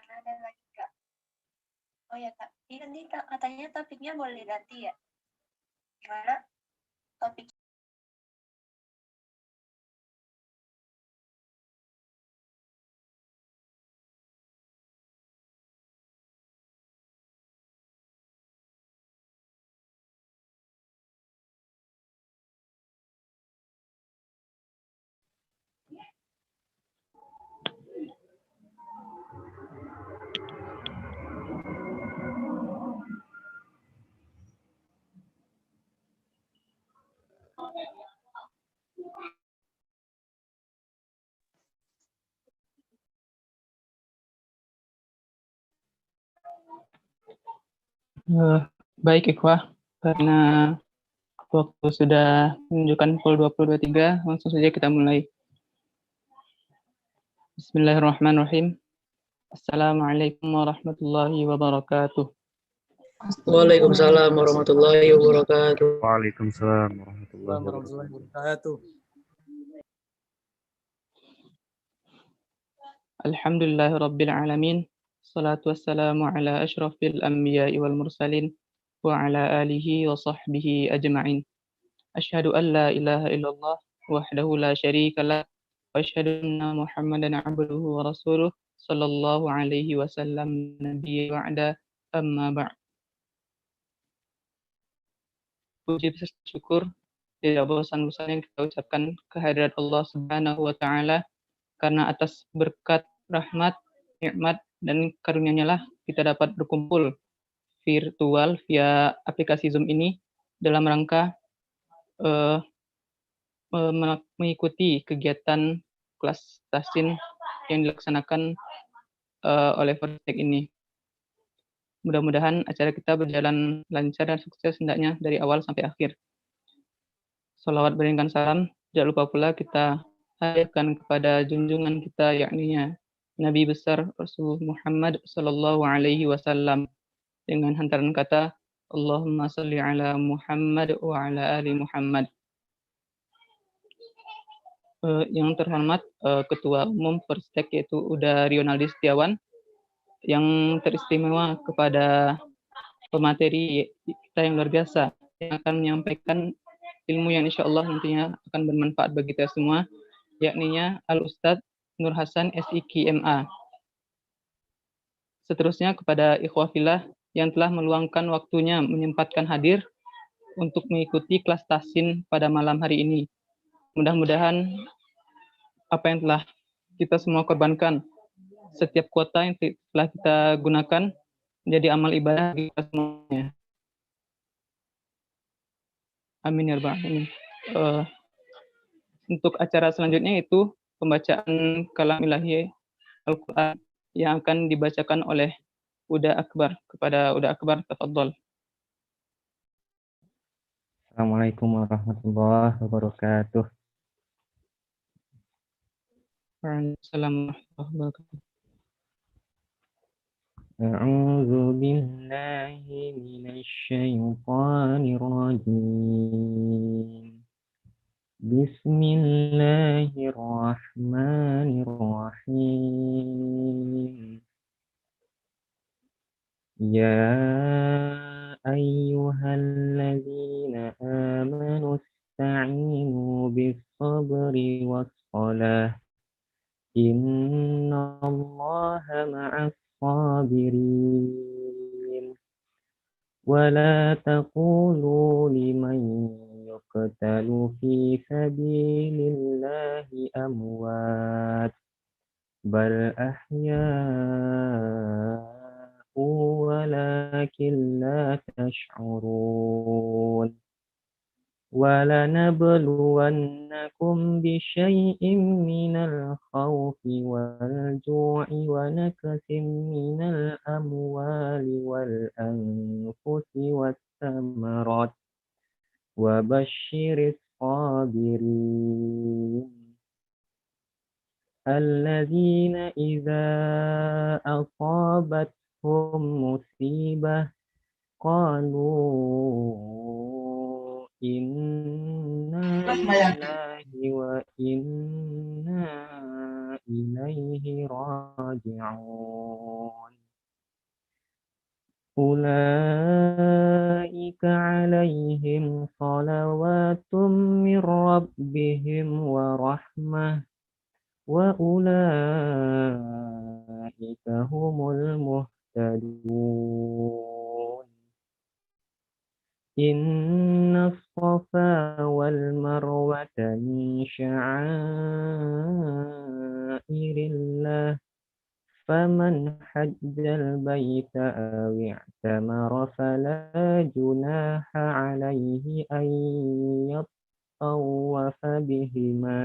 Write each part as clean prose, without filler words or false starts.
Ada lagi Kak. Oh ya Kak, ini nanti katanya topiknya boleh ganti ya? Gimana? Topik Baik ikhwah, karena waktu sudah menunjukkan pukul 20.23, langsung saja kita mulai. Bismillahirrahmanirrahim. Assalamualaikum warahmatullahi wabarakatuh. Waalaikumsalam warahmatullahi wabarakatuh. Waalaikumsalam warahmatullahi wabarakatuh. Alhamdulillahirabbil alamin. Salatu wassalamu ala asyrafil anbiya'i wal mursalin wa ala alihi wa sahbihi ajma'in. Asyhadu an la ilaha illallah wahdahu la syarika lah wa asyhadu anna Muhammadan abduhu wa rasuluh sallallahu alaihi wasallam nabiyyi ba'da amma ba'd. Puji serta syukur tidak bosan-bosannya kita ucapkan kehadirat Allah Subhanahu wa taala, karena atas berkat, rahmat, nikmat dan karunia-Nya lah kita dapat berkumpul virtual via aplikasi Zoom ini dalam rangka mengikuti kegiatan kelas tahsin yang dilaksanakan oleh Forstek ini. Mudah-mudahan acara kita berjalan lancar dan sukses hendaknya dari awal sampai akhir. Sholawat beriringkan salam, tidak lupa pula kita hadirkan kepada junjungan kita, yakni Nabi besar Rasulullah Muhammad Sallallahu Alaihi Wasallam dengan hantaran kata Allahumma salli ala Muhammad wa ala ali Muhammad. Yang terhormat Ketua Umum Forstek yaitu Uda Rionaldi Setiawan, yang teristimewa kepada pemateri kita yang luar biasa yang akan menyampaikan ilmu yang insya Allah nantinya akan bermanfaat bagi kita semua, yakninya Al-Ustadz Nur Hasan SIK MA. Seterusnya kepada ikhwah fillah yang telah meluangkan waktunya menyempatkan hadir untuk mengikuti kelas tahsin pada malam hari ini. Mudah-mudahan apa yang telah kita semua korbankan, setiap kuota yang telah kita gunakan menjadi amal ibadah bagi kita semuanya. Amin ya rabbal alamin. Untuk acara selanjutnya itu pembacaan kalam ilahi Al-Quran yang akan dibacakan oleh Uda Akbar. Kepada Uda Akbar, tafadhol. Assalamualaikum warahmatullahi wabarakatuh. Waalaikumsalam warahmatullahi wabarakatuh. A'udzu billahi minasy syaithanir rajim. Bismillahirrahmanirrahim. Ya ayyuhalladzina amanu ista'inu bis-sabri was-salah. Innallaha ma'as sabirin. Wala taqulu liman yuqtalu fi sabilillahi amwat bal ahya'u walakin la tash'urun. وَلَنَبْلُوَنَّكُمْ بِشَيْءٍ مِّنَ الْخَوْفِ وَالْجُوعِ وَنَقْصٍ مِّنَ الْأَمْوَالِ وَالْأَنفُسِ وَالثَّمَرَاتِ وَبَشِّرِ الصَّابِرِينَ الَّذِينَ إِذَا أَصَابَتْهُمْ مُصِيبَةٌ قَالُوا Inna lillahi wa inna ilaihi raji'un. Ulaika alaihim salawatum min rabbihim wa rahmah wa ulaika humul muhtadun. Inna as-safa wal marwata min sya'airillah faman hajjal baita aw i'tamara fala junaha alaihi an تطوف بهما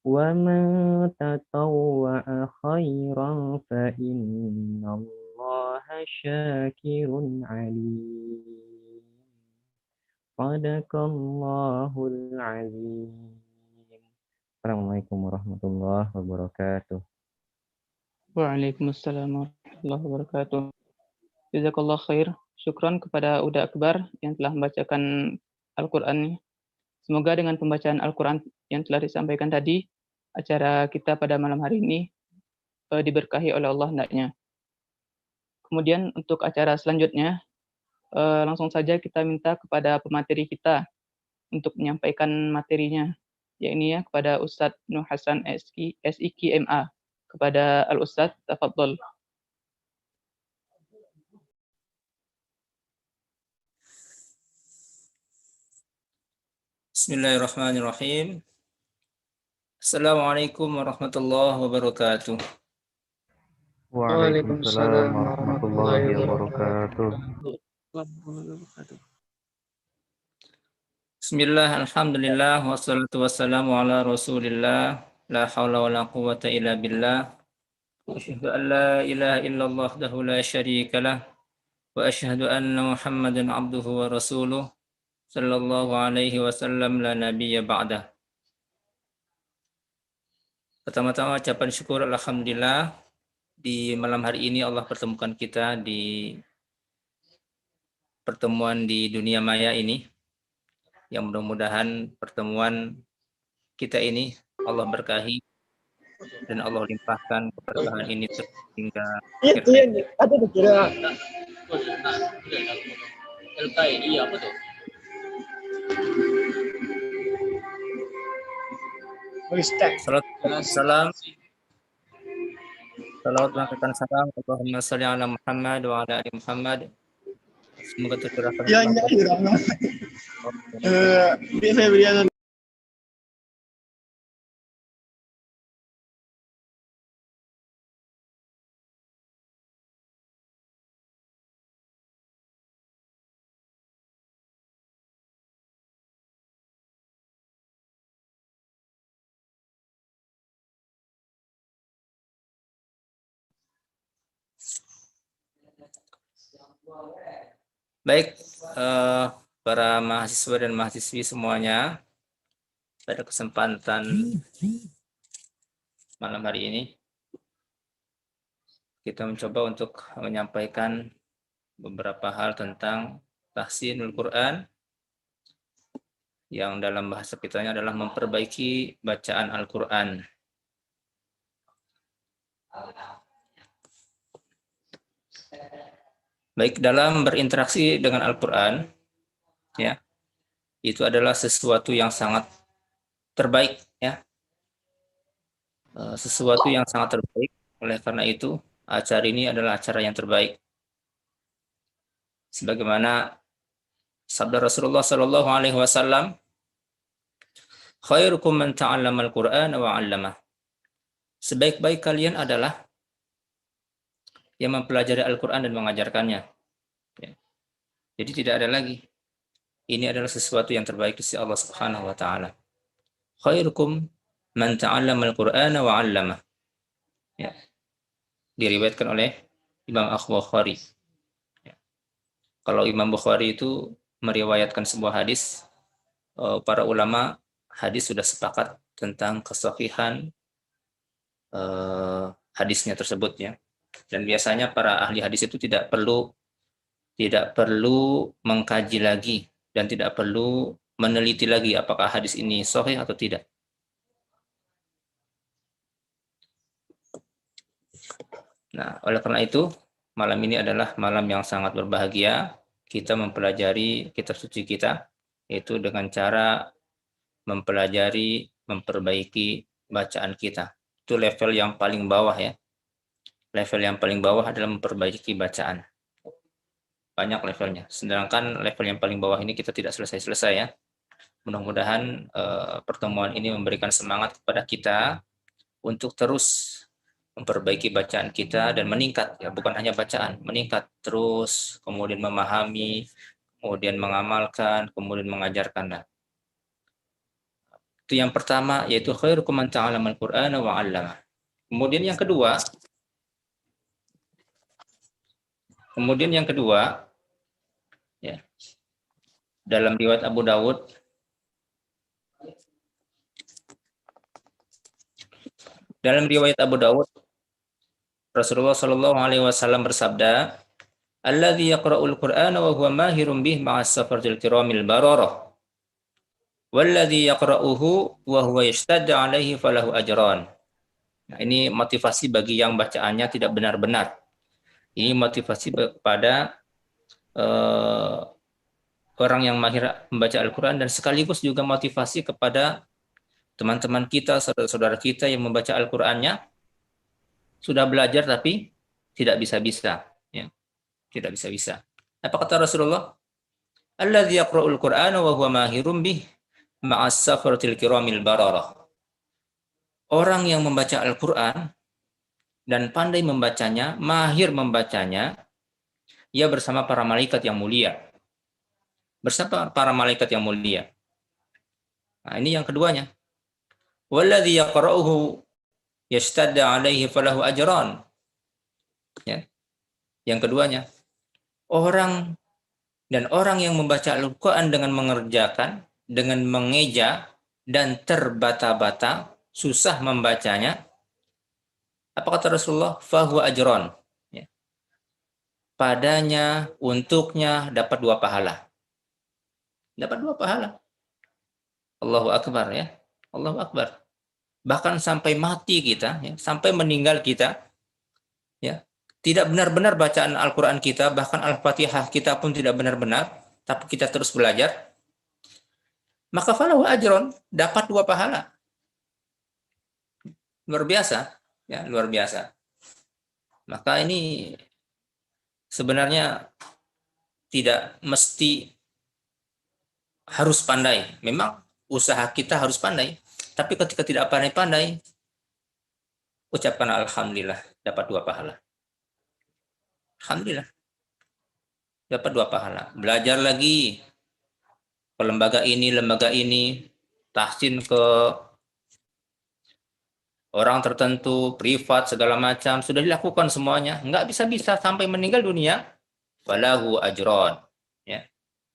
ومن تطوع خيرا فإن الله شاكر عليم صدق الله العظيم. Assalamualaikum warahmatullahi wabarakatuh. Waalaikumsalam warahmatullahi wabarakatuh. Jazakallah khair. Syukron kepada Uda Akbar yang telah membacakan Al-Quran. Semoga dengan pembacaan Al-Quran yang telah disampaikan tadi, acara kita pada malam hari ini diberkahi oleh Allah hendaknya. Kemudian untuk acara selanjutnya, langsung saja kita minta kepada pemateri kita untuk menyampaikan materinya, yakni kepada Ustadz Nuh Hasan SIK MA. Kepada Al-Ustadz, tafadhol. Bismillahirrahmanirrahim. Assalamualaikum warahmatullahi wabarakatuh. Waalaikumsalam warahmatullahi wabarakatuh. Bismillah, alhamdulillah, wassalatu wassalamu ala rasulillah, la hawla wa la quwwata illa billah, wa asyhadu an la ilaha illallah wahdahu la syarika lah, wa asyhadu anna Muhammadan abduhu wa rasuluh, sallallahu alaihi wasallam la nabiyya ba'dah. Pertama-tama ucapan syukur alhamdulillah di malam hari ini Allah pertemukan kita di pertemuan di dunia maya ini, yang mudah-mudahan pertemuan kita ini Allah berkahi dan Allah limpahkan keberkahan ini hingga akhir hayat. Ada kira LKI apa tuh? Salam. Salawat mengatakan salam. Allahumma sholli ala Muhammad wa ala ali Muhammad. Semoga tercurahkan. Baik, para mahasiswa dan mahasiswi semuanya, pada kesempatan malam hari ini kita mencoba untuk menyampaikan beberapa hal tentang tahsinul Quran, yang dalam bahasa kitanya adalah memperbaiki bacaan Al-Quran. Baik, dalam berinteraksi dengan Al-Quran, ya, itu adalah sesuatu yang sangat terbaik, ya, sesuatu yang sangat terbaik. Oleh karena itu, acara ini adalah acara yang terbaik. Sebagaimana sabda Rasulullah Shallallahu Alaihi Wasallam, "Khairukum man ta'allama al-Quran wa 'allamah." Sebaik-baik kalian adalah yang mempelajari Al-Quran dan mengajarkannya. Ya. Jadi tidak ada lagi. Ini adalah sesuatu yang terbaik di sisi Allah Subhanahu wa taala. Khairukum man ta'allama al-Qur'ana wa 'allamah. Ya. Diriwayatkan oleh Imam Al-Bukhari. Ya. Kalau Imam Bukhari itu meriwayatkan sebuah hadis, para ulama hadis sudah sepakat tentang kesahihan hadisnya tersebut, ya. Dan biasanya para ahli hadis itu tidak perlu mengkaji lagi dan tidak perlu meneliti lagi apakah hadis ini sahih atau tidak. Nah, oleh karena itu malam ini adalah malam yang sangat berbahagia. Kita mempelajari kitab suci kita, yaitu dengan cara mempelajari, memperbaiki bacaan kita. Itu level yang paling bawah, ya. Level yang paling bawah adalah memperbaiki bacaan. Banyak levelnya. Sedangkan level yang paling bawah ini kita tidak selesai-selesai, ya. Mudah-mudahan pertemuan ini memberikan semangat kepada kita untuk terus memperbaiki bacaan kita dan meningkat, ya, bukan hanya bacaan, meningkat terus, kemudian memahami, kemudian mengamalkan, kemudian mengajarkan. Itu yang pertama, yaitu khairukum man ta'allama al-Qur'ana wa 'allama. Kemudian yang kedua, ya, dalam riwayat Abu Dawud, Rasulullah Shallallahu Alaihi Wasallam bersabda, "Alladzi yaqra'ul Qur'ana wa huwa mahirun bih ma'as safaril kiramil bararah, walladzi yaqra'uhu wa huwa yashtaddu 'alaihi falahu ajran." Nah, ini motivasi bagi yang bacaannya tidak benar-benar. Ini motivasi kepada orang yang mahir membaca Al-Quran, dan sekaligus juga motivasi kepada teman-teman kita, saudara-saudara kita yang membaca Al-Qurannya, sudah belajar tapi tidak bisa-bisa. Ya. Tidak bisa-bisa. Apa kata Rasulullah? Alladzi yaqra'ul Qur'ana wa huwa mahirun bih ma'as safaratil kiramil bararah. Orang yang membaca Al-Quran dan pandai membacanya, mahir membacanya, ia bersama para malaikat yang mulia. Bersama para malaikat yang mulia. Nah, ini yang keduanya. Walladzi yaqra'uhu yashtaddu 'alaihi falahu ajran. Ya. Yang keduanya, orang yang membaca Al-Qur'an dengan mengerjakan, dengan mengeja dan terbata-bata, susah membacanya. Apa kata Rasulullah? Fahu ajron. Ya. Padanya, untuknya dapat 2 pahala. Dapat 2 pahala. Allahu Akbar ya. Allahu Akbar. Bahkan sampai mati kita, ya, sampai meninggal kita, ya, tidak benar-benar bacaan Al-Quran kita, bahkan Al-Fatihah kita pun tidak benar-benar, tapi kita terus belajar, maka falahu ajron, dapat 2 pahala. Luar biasa, ya, luar biasa. Maka ini sebenarnya tidak mesti harus pandai. Memang usaha kita harus pandai, tapi ketika tidak pandai-pandai, ucapkan alhamdulillah, dapat 2 pahala. Alhamdulillah, dapat 2 pahala. Belajar lagi ke lembaga ini, tahsin ke orang tertentu, privat, segala macam, sudah dilakukan semuanya, nggak bisa-bisa sampai meninggal dunia, falahu ajron, ya,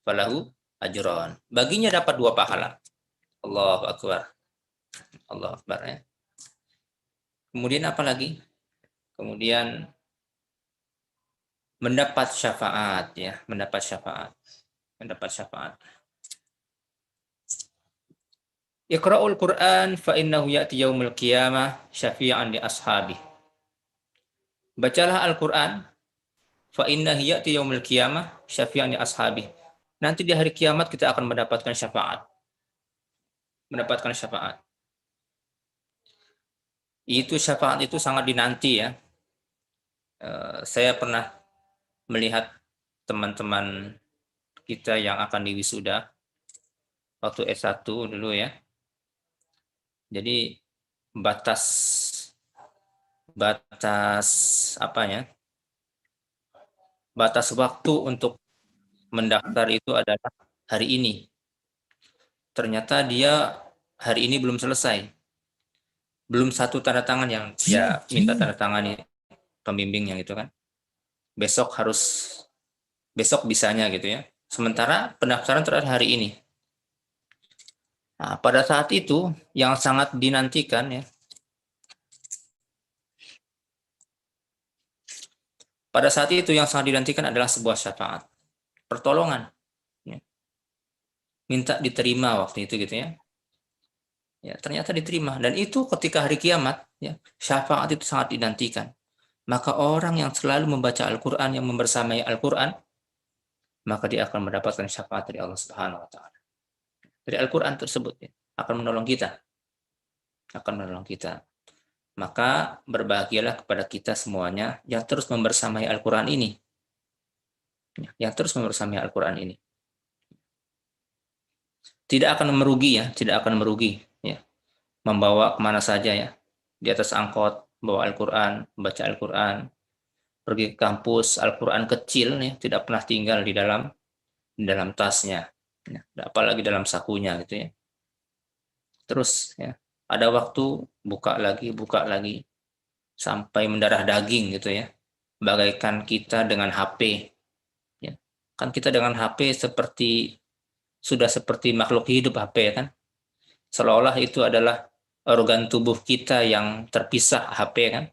falahu ajron, baginya dapat 2 pahala. Allahu Akbar, Allahu Akbar ya. Kemudian apa lagi? Kemudian mendapat syafaat, ya, mendapat syafaat. Iqra'ul Qur'an fa innahu ya'ti yaumil qiyamah syafi'an li ashabi. Bacalah Al-Qur'an fa innahu ya'ti yaumil qiyamah syafi'an li ashabi. Nanti di hari kiamat kita akan mendapatkan syafaat. Mendapatkan syafaat. Syafaat itu sangat dinanti ya. Saya pernah melihat teman-teman kita yang akan diwisuda waktu S1 dulu ya. Jadi batas apanya? Batas waktu untuk mendaftar itu adalah hari ini. Ternyata dia hari ini belum selesai. Belum 1 tanda tangan yang dia minta tanda tangani pembimbingnya gitu kan. Besok bisanya gitu ya. Sementara pendaftaran terakhir hari ini. Nah, pada saat itu yang sangat dinantikan ya. Pada saat itu yang sangat dinantikan adalah sebuah syafaat, pertolongan. Ya. Minta diterima waktu itu gitu ya. Ya, ternyata diterima, dan itu ketika hari kiamat ya, syafaat itu sangat dinantikan. Maka orang yang selalu membaca Al-Qur'an, yang membersamai Al-Qur'an, maka dia akan mendapatkan syafaat dari Allah Subhanahu wa taala. Dari Al-Quran tersebut ya, akan menolong kita. Maka berbahagialah kepada kita semuanya yang terus membersamai Al-Quran ini. Tidak akan merugi ya, membawa kemana saja ya. Di atas angkot, bawa Al-Quran, membaca Al-Quran, pergi ke kampus, Al-Quran kecil ya, tidak pernah tinggal di dalam tasnya. Apalagi dalam sakunya gitu ya. terus ya. Ada waktu buka lagi sampai mendarah daging gitu ya. Bagaikan kita dengan HP ya. Kan kita dengan HP sudah seperti makhluk hidup HP ya kan. Seolah-olah itu adalah organ tubuh kita yang terpisah HP kan.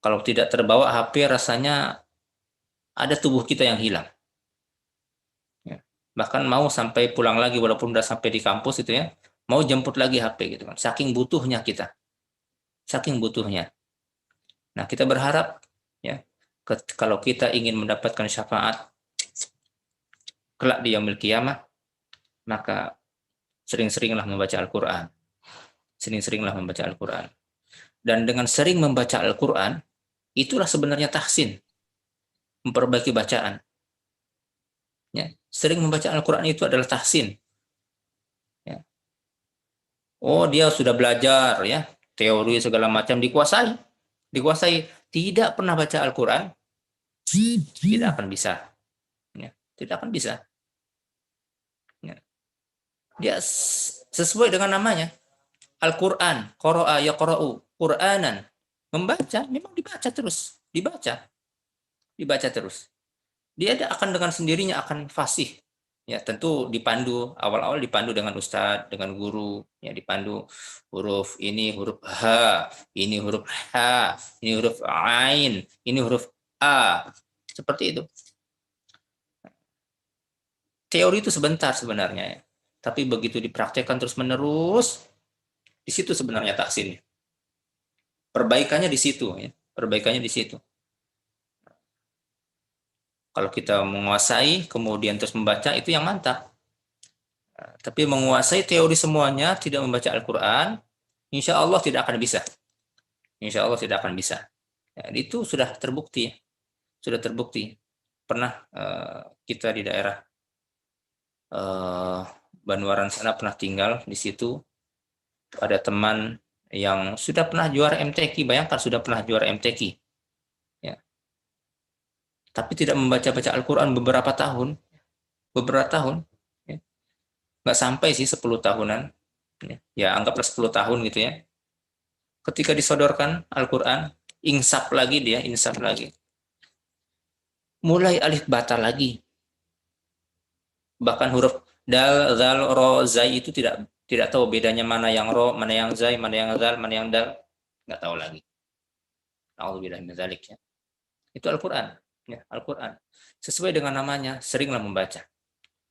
Kalau tidak terbawa HP rasanya ada tubuh kita yang hilang. Ya. Bahkan mau sampai pulang lagi walaupun udah sampai di kampus itu ya, mau jemput lagi HP gitu kan. Saking butuhnya kita. Saking butuhnya. Nah, kita berharap ya kalau kita ingin mendapatkan syafaat kelak di yaumil qiyamah, maka sering-seringlah membaca Al-Qur'an. Sering-seringlah membaca Al-Qur'an. Dan dengan sering membaca Al-Qur'an, itulah sebenarnya tahsin, memperbaiki bacaan. Ya, sering membaca Al-Qur'an itu adalah tahsin. Ya. Oh, dia sudah belajar ya, teori segala macam dikuasai. Tidak pernah baca Al-Qur'an, tidak akan bisa. Ya, tidak akan bisa. Ya. Dia sesuai dengan namanya. Al-Qur'an, qara'a yaqra'u, Qur'anan. Membaca, memang dibaca terus. Dibaca terus. Dia akan dengan sendirinya akan fasih. Ya, tentu dipandu, awal-awal dipandu dengan ustadz, dengan guru, ya dipandu huruf ini huruf H, ini huruf H, ini huruf Ain, ini huruf A. Seperti itu. Teori itu sebentar sebenarnya ya. Tapi begitu dipraktekkan terus-menerus, di situ sebenarnya tahsin. Perbaikannya di situ ya. Perbaikannya di situ. Kalau kita menguasai, kemudian terus membaca, itu yang mantap. Tapi menguasai teori semuanya, tidak membaca Al-Quran, insya Allah tidak akan bisa. Insya Allah tidak akan bisa. Ya, itu sudah terbukti. Sudah terbukti. Pernah kita di daerah Banuaran sana pernah tinggal di situ. Ada teman yang sudah pernah juara MTQ, bayangkan sudah pernah juara MTQ. Tapi tidak membaca-baca Al-Quran beberapa tahun. Ya. Nggak sampai sih 10 tahunan. Ya, anggaplah 10 tahun gitu ya. Ketika disodorkan Al-Quran, insaf lagi. Mulai alif bata lagi. Bahkan huruf dal, zal, ro, zai itu tidak tahu bedanya mana yang ro, mana yang zai, mana yang zal, mana yang dal. Nggak tahu lagi. A'udzubillahi min dzalik ya. Itu Al-Quran. Ya, Al-Quran. Sesuai dengan namanya, seringlah membaca.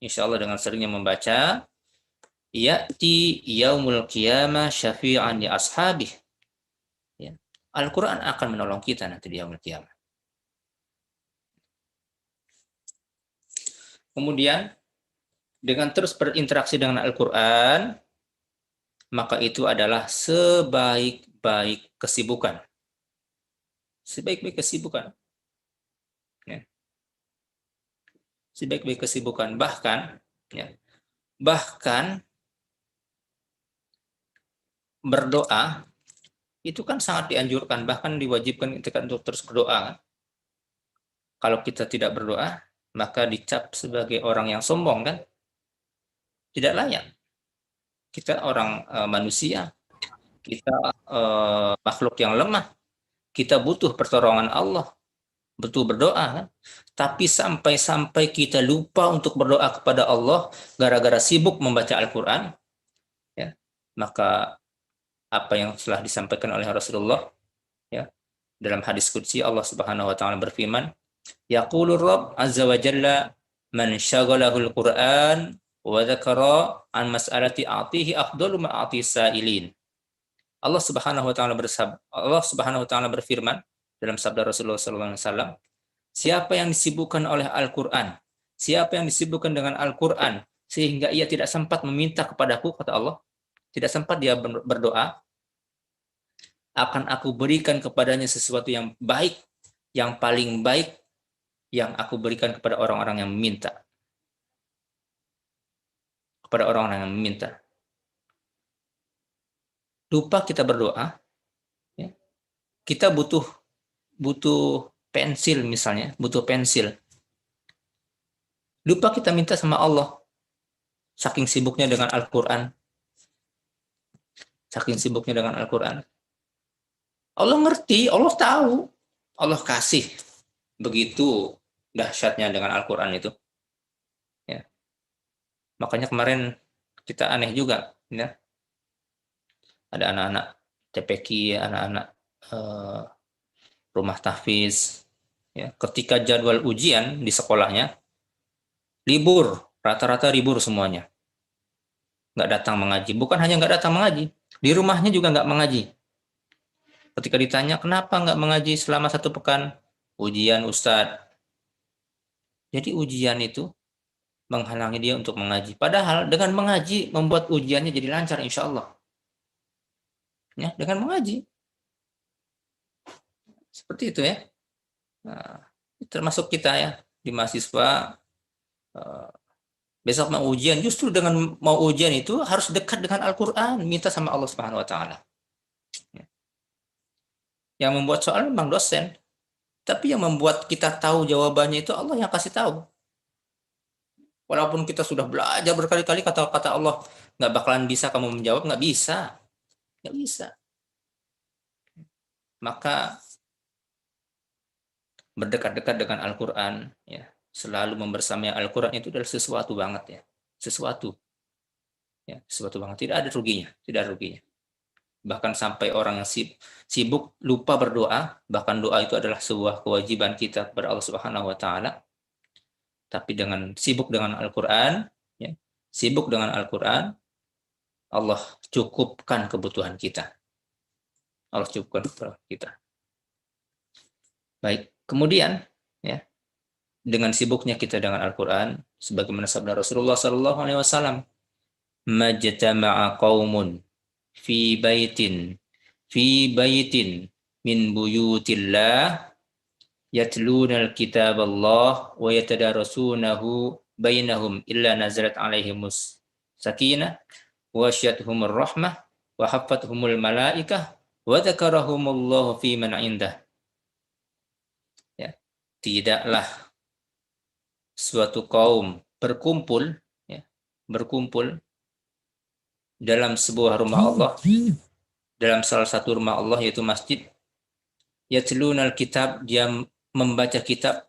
Insya Allah dengan seringnya membaca, ya'ti yaumul qiyamah syafi'an li ashabih. Ya. Al-Quran akan menolong kita nanti di yaumul qiyamah. Kemudian, dengan terus berinteraksi dengan Al-Quran, maka itu adalah sebaik-baik kesibukan. Sebaik-baik kesibukan. Ya. Sebaik-baik kesibukan, bahkan berdoa itu kan sangat dianjurkan, bahkan diwajibkan kita untuk terus berdoa. Kalau kita tidak berdoa, maka dicap sebagai orang yang sombong kan, tidak layak. Kita orang manusia, kita makhluk yang lemah, kita butuh pertolongan Allah. Betul berdoa kan? Tapi sampai kita lupa untuk berdoa kepada Allah gara-gara sibuk membaca Al-Quran, ya, maka apa yang telah disampaikan oleh Rasulullah ya dalam hadis qudsi, Allah Subhanahu wa taala berfirman, yaqulur Rabb azza wa jalla man syaghalahu al-Quran wa dzakara an mas'alati a'tihi afdalu ma a'ti sa'ilin. Allah Subhanahu wa taala berfirman dalam sabda Rasulullah SAW, siapa yang disibukkan oleh Al-Quran, siapa yang disibukkan dengan Al-Quran, sehingga ia tidak sempat meminta kepadaku, kata Allah, tidak sempat dia berdoa, akan aku berikan kepadanya sesuatu yang baik, yang paling baik, yang aku berikan kepada orang-orang yang meminta. Kepada orang-orang yang meminta. Lupa kita berdoa, ya. Kita butuh pensil misalnya, butuh pensil. Lupa kita minta sama Allah. Saking sibuknya dengan Al-Quran. saking sibuknya dengan Al-Quran. Allah ngerti, Allah tahu, Allah kasih. Begitu dahsyatnya dengan Al-Quran itu. Ya. Makanya kemarin kita aneh juga, ya. Ada anak-anak TPQ, anak-anak rumah tahfiz, ya. Ketika jadwal ujian di sekolahnya, libur, rata-rata libur semuanya. Nggak datang mengaji. Bukan hanya nggak datang mengaji, di rumahnya juga nggak mengaji. Ketika ditanya, kenapa nggak mengaji selama 1 pekan? Ujian, Ustadz. Jadi ujian itu menghalangi dia untuk mengaji. Padahal dengan mengaji, membuat ujiannya jadi lancar, insya Allah. Ya, dengan mengaji. Seperti itu ya. Nah, termasuk kita ya, di mahasiswa, besok mau ujian, justru dengan mau ujian itu harus dekat dengan Al-Quran, minta sama Allah Subhanahu Wa Taala. Yang membuat soal memang dosen, tapi yang membuat kita tahu jawabannya itu Allah yang kasih tahu. Walaupun kita sudah belajar berkali-kali kata-kata Allah, nggak bakalan bisa kamu menjawab, nggak bisa. Nggak bisa. Maka berdekat-dekat dengan Al-Quran, ya, selalu membersamai Al-Quran itu adalah sesuatu banget ya. Sesuatu. Ya, sesuatu banget. Tidak ada ruginya. Tidak ada ruginya. Bahkan sampai orang yang sibuk lupa berdoa, bahkan doa itu adalah sebuah kewajiban kita kepada Allah Subhanahu Wa Taala. Tapi dengan sibuk dengan Al-Quran, ya, sibuk dengan Al-Quran, Allah cukupkan kebutuhan kita. Allah cukupkan kebutuhan kita. Baik, kemudian ya, dengan sibuknya kita dengan Al-Quran, sebagaimana sabda Rasulullah SAW, majtama'a qaumun fi baitin min buyutillah yatluna al-kitab Allah wa yatadarasunahu bainahum illa nazalat alaihimus sakinah wa syiyatuhumur rahmah wa haffathumul malaikah wa dzakarahumullahu fi man indah. Ya, tidaklah suatu kaum berkumpul dalam sebuah rumah Allah, dalam salah satu rumah Allah yaitu masjid, yatlunal kitab, dia membaca kitab,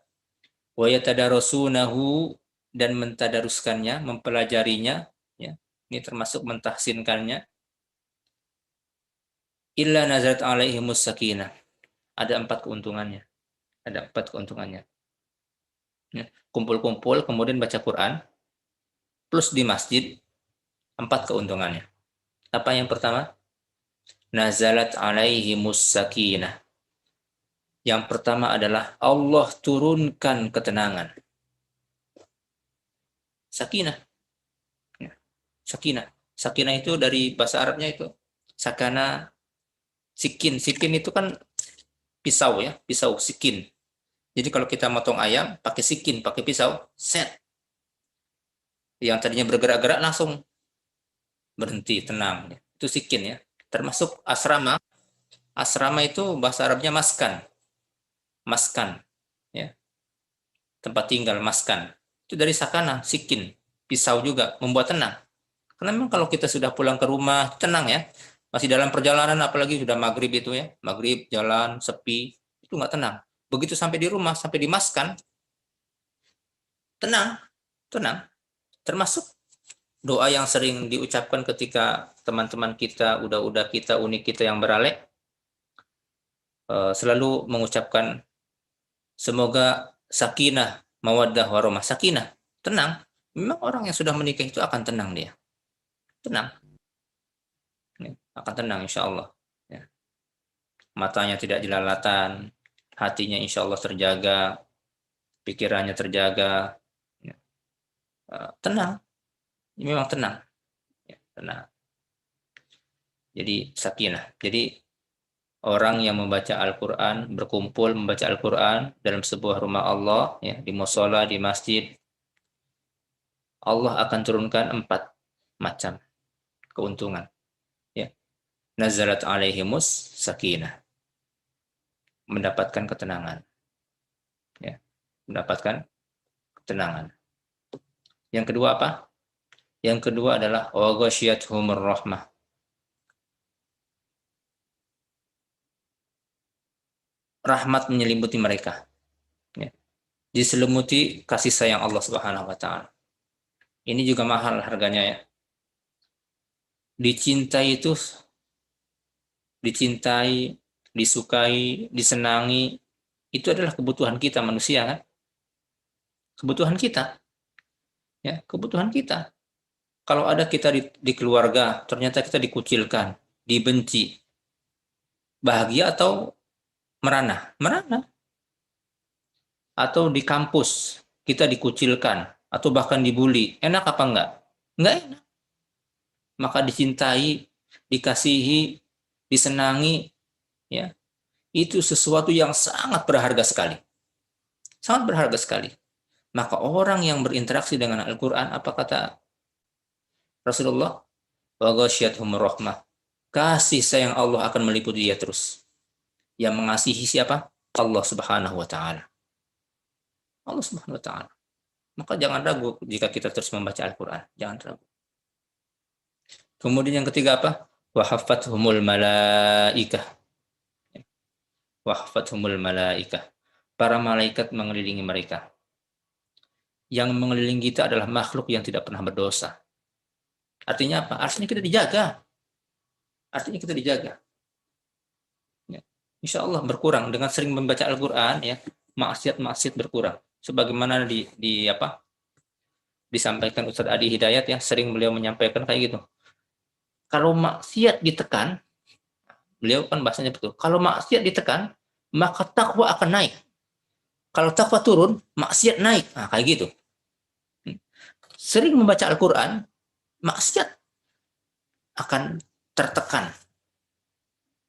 wa yatadarasunahu, dan mentadaruskannya, mempelajarinya, ya. Ini termasuk mentahsinkannya. Illa nazarat alaihimus sakinah. Ada 4 keuntungannya. Ada 4 keuntungannya. Ya. Kumpul-kumpul kemudian baca Quran plus di masjid, 4 keuntungannya. Apa yang pertama? Nazalat alaihimus sakinah. Yang pertama adalah Allah turunkan ketenangan. Sakinah. Ya. Sakinah. Sakinah itu dari bahasa Arabnya itu sakana, sikin. Sikin itu kan pisau ya, pisau sikin. Jadi kalau kita motong ayam pakai sikin, pakai pisau, set. Yang tadinya bergerak-gerak langsung berhenti, tenang. Itu sikin ya. Termasuk asrama. Asrama itu bahasa Arabnya maskan. Maskan. Ya. Tempat tinggal, maskan. Itu dari sakana, sikin. Pisau juga, membuat tenang. Karena memang kalau kita sudah pulang ke rumah, tenang ya. Masih dalam perjalanan, apalagi sudah maghrib itu ya. Maghrib, jalan, sepi. Itu nggak tenang. Begitu sampai di rumah, sampai di maskan, tenang. Tenang. Termasuk doa yang sering diucapkan ketika teman-teman kita, udah kita, unik kita yang beralek, selalu mengucapkan semoga sakinah, mawaddah, warahmah. Sakinah, tenang. Memang orang yang sudah menikah itu akan tenang dia. Tenang. Akan tenang insya Allah. Ya. Matanya tidak jelalatan, hatinya insya Allah terjaga, pikirannya terjaga. Ya. Tenang. Memang tenang. Ya, tenang. Jadi sakinah. Jadi orang yang membaca Al-Quran, berkumpul membaca Al-Quran dalam sebuah rumah Allah, ya, di musola, di masjid, Allah akan turunkan 4 macam keuntungan. Ya. Nazalat alaihimus sakinah. Mendapatkan ketenangan. Ya. Mendapatkan ketenangan. Yang kedua apa? Yang kedua adalah wa ghasyiyatuhumur rahmah. rahmat menyelimuti mereka. Ya. Diselimuti kasih sayang Allah Subhanahu wa taala. Ini juga mahal harganya ya. Dicintai itu dicintai, disukai, disenangi itu adalah kebutuhan kita manusia kan? Kebutuhan kita. Ya, kebutuhan kita. Kalau ada kita di keluarga, ternyata kita dikucilkan, dibenci. Bahagia atau merana? Merana. Atau di kampus kita dikucilkan atau bahkan dibully, enak apa enggak? Enggak enak. Maka dicintai, dikasihi, disenangi, ya, itu sesuatu yang sangat berharga sekali. Sangat berharga sekali. Maka orang yang berinteraksi dengan Al-Quran, apa kata Rasulullah? Wa ghasyiathumur rahmah. Kasih sayang Allah akan meliputi dia terus. Yang mengasihi siapa? Allah Subhanahu wa taala. Allah Subhanahu wa taala. Maka jangan ragu jika kita terus membaca Al-Quran. Jangan ragu. Kemudian yang ketiga apa? Wa haffathumul malaikah. Wa haffathumul malaikah. Para malaikat mengelilingi mereka. Yang mengelilingi kita adalah makhluk yang tidak pernah berdosa. Artinya apa? Artinya kita dijaga. Artinya kita dijaga. Ya. Insya Allah berkurang dengan sering membaca Al-Quran, ya, maksiat berkurang. Sebagaimana disampaikan Ustadz Adi Hidayat, ya, sering beliau menyampaikan kayak gitu. Kalau maksiat ditekan, beliau kan bahasanya betul. Kalau maksiat ditekan, maka takwa akan naik. Kalau takwa turun, maksiat naik. Nah, kayak gitu. Sering membaca Al-Quran, maksiat akan tertekan.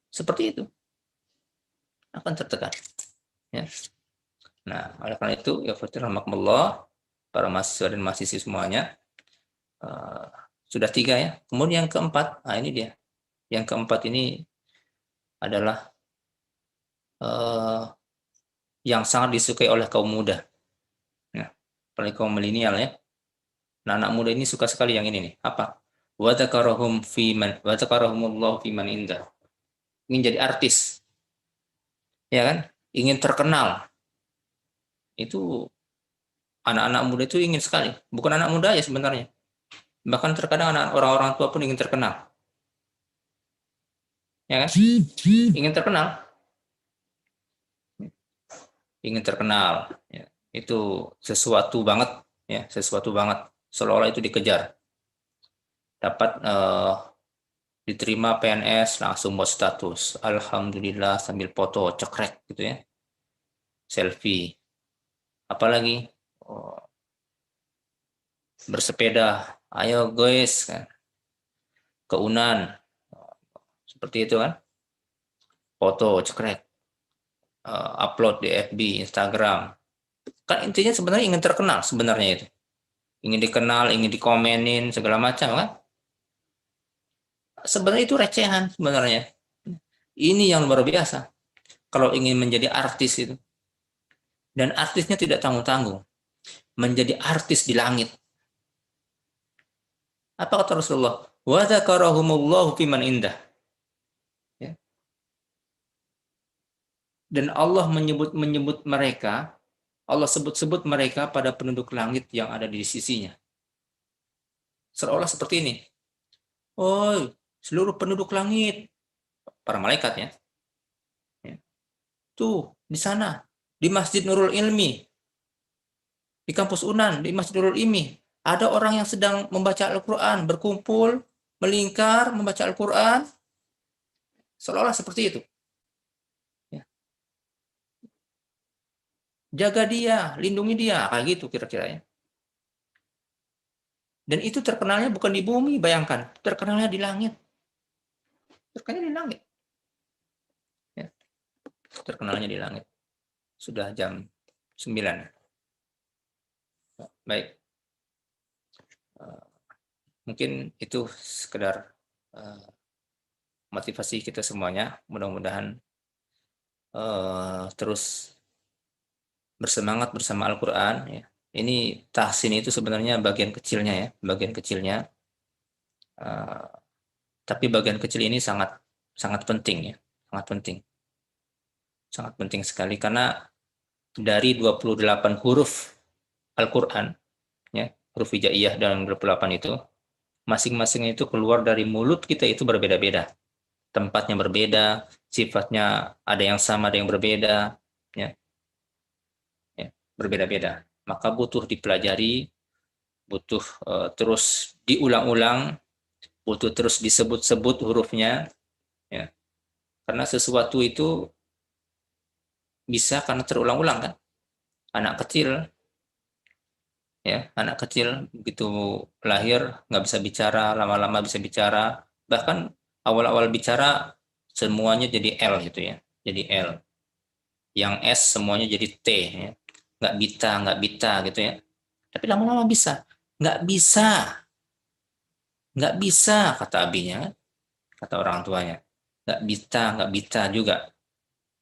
Seperti itu. Akan tertekan. Ya. Nah, oleh karena itu, ya rahmatullah, para mahasiswa dan mahasiswi semuanya, sudah 3 ya. Kemudian yang keempat, nah ini dia. Yang keempat ini adalah yang sangat disukai oleh kaum muda. Ya, apalagi kaum milenial ya. Nah, anak muda ini suka sekali yang ini nih. Apa? Wa dzakarahumullahu fi man indah. Ingin jadi artis. Ya kan? Ingin terkenal. Itu anak-anak muda itu ingin sekali. Bukan anak muda ya sebenarnya. Bahkan terkadang orang-orang tua pun ingin terkenal. Ya kan? Ingin terkenal. Ingin terkenal. Ya. Itu sesuatu banget. Ya, sesuatu banget. Seolah-olah itu dikejar. Dapat diterima PNS, langsung buat status. Alhamdulillah sambil foto, cekrek gitu ya. Selfie. Apalagi bersepeda. Ayo guys, kan. Ke Unan. Seperti itu kan. Foto, cekrek. Upload di FB, Instagram. Kan intinya sebenarnya ingin terkenal sebenarnya itu. Ingin dikenal, ingin dikomenin, segala macam kan. Sebenarnya itu recehan sebenarnya. Ini yang luar biasa. Kalau ingin menjadi artis itu. Dan artisnya tidak tanggung-tanggung. Menjadi artis di langit. Apa kata Rasulullah? Wa dzakarahumullahu fi man indah. Ya. Dan Allah menyebut mereka, Allah sebut-sebut mereka pada penduduk langit yang ada di sisinya. Seolah seperti ini. Oh, seluruh penduduk langit, para malaikat ya. Tuh, di sana, di Masjid Nurul Ilmi, di kampus Unan, di Masjid Nurul Ilmi, ada orang yang sedang membaca Al-Quran, berkumpul, melingkar, membaca Al-Quran, seolah-olah seperti itu. Ya. Jaga dia, lindungi dia, kayak gitu kira-kira ya. Dan itu terkenalnya bukan di bumi, bayangkan, terkenalnya di langit. Terkenalnya di langit. Ya. Terkenalnya di langit. Sudah jam 9. Baik. Mungkin itu sekedar motivasi kita semuanya. Mudah-mudahan terus bersemangat bersama Al-Quran. Ya. Ini tahsin itu sebenarnya bagian kecilnya ya, bagian kecilnya. Tapi bagian kecil ini sangat sangat penting ya, sangat penting. Sangat penting sekali karena dari 28 huruf Al-Qur'an ya, huruf hijaiyah dalam 28 itu masing-masing itu keluar dari mulut kita itu berbeda-beda. Tempatnya berbeda, sifatnya ada yang sama, ada yang berbeda, ya, ya berbeda-beda. Maka butuh dipelajari, butuh terus diulang-ulang, butuh terus disebut-sebut hurufnya, ya. Karena sesuatu itu bisa karena terulang-ulang kan. Anak kecil, ya, anak kecil begitu lahir nggak bisa bicara, lama-lama bisa bicara, bahkan awal-awal bicara semuanya jadi L gitu ya, jadi L. Yang S semuanya jadi T, ya. Nggak bita gitu ya. Tapi lama-lama bisa, nggak bisa, nggak bisa kata abinya, kan? Kata orang tuanya, nggak bita juga.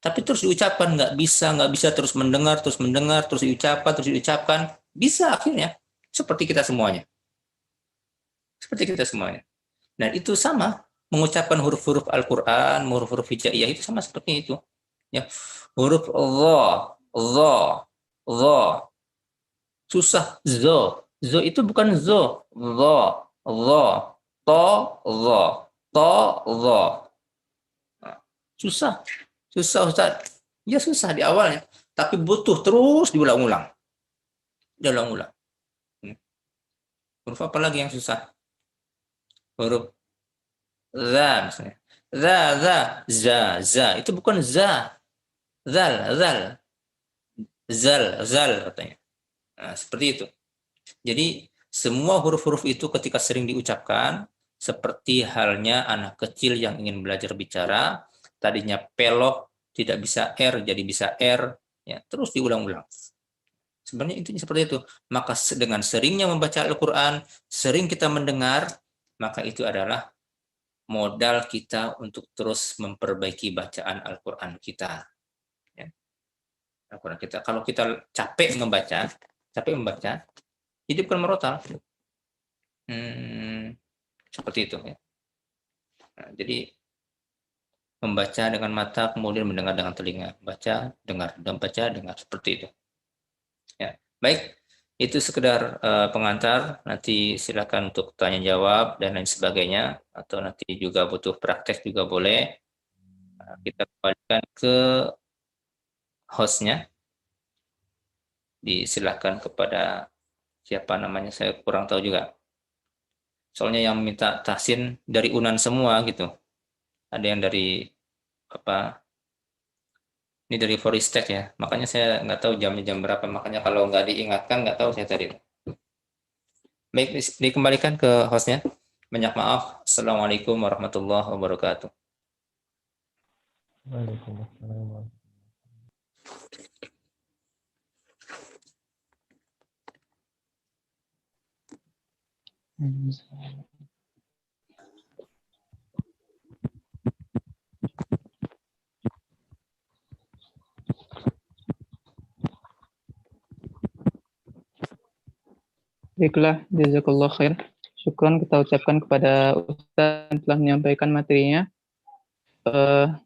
Tapi terus diucapkan nggak bisa terus terus diucapkan, bisa akhirnya seperti kita semuanya, seperti kita semuanya. Dan itu sama mengucapkan huruf-huruf Al-Quran, huruf-huruf hijaiyah itu sama seperti itu. Ya, huruf Allah, Allah, susah zo itu bukan zo, Allah, to, zo. Nah, susah, susah Ustaz. Ya susah di awalnya, tapi butuh terus diulang-ulang, diulang-ulang. Huruf apa lagi yang susah? Huruf za misalnya. Za. Itu bukan za. Zal. Zal katanya. Nah, seperti itu. Jadi semua huruf-huruf itu ketika sering diucapkan, seperti halnya anak kecil yang ingin belajar bicara, tadinya pelok tidak bisa R jadi bisa R, ya terus diulang-ulang. Sebenarnya intinya seperti itu. Maka dengan seringnya membaca Al-Quran, sering kita mendengar, maka itu adalah modal kita untuk terus memperbaiki bacaan Al-Quran kita. Ya. Al-Quran kita. Kalau kita capek membaca, jadi bukan merotal. Seperti itu. Ya. Nah, jadi membaca dengan mata, kemudian mendengar dengan telinga. Baca, dengar, dan baca, dengar. Seperti itu. Ya. Baik, itu sekedar pengantar. Nanti silakan untuk tanya jawab dan lain sebagainya. Atau nanti juga butuh praktek juga boleh. Nah, kita kembalikan ke hostnya. Disilahkan kepada siapa namanya, saya kurang tahu juga. Soalnya yang minta tahsin dari Unan semua gitu. Ada yang dari apa? Ini dari Foristek ya. Makanya saya nggak tahu jamnya jam berapa. Makanya kalau nggak diingatkan nggak tahu saya tadi. Baik, dikembalikan ke hostnya. Banyak maaf. Assalamualaikum warahmatullahi wabarakatuh. Waalaikumsalam. Baiklah, jazakallah khair. Syukron kita ucapkan kepada Ustaz yang telah menyampaikan materinya.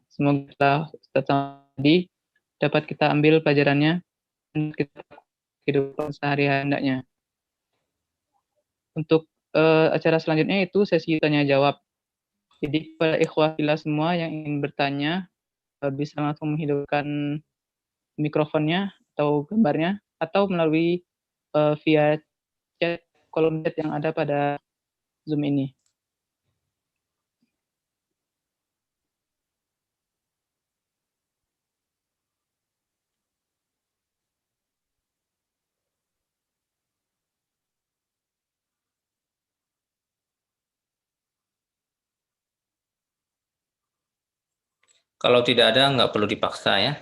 Semoga Ustaz tadi dapat kita ambil pelajarannya dan kita kehidupan sehari-hari hendaknya. Untuk acara selanjutnya itu sesi tanya jawab. Jadi kepada ikhwah fillah semua yang ingin bertanya bisa langsung menghidupkan mikrofonnya atau gambarnya atau melalui via chat, kolom chat yang ada pada Zoom ini. Kalau tidak ada nggak perlu dipaksa ya.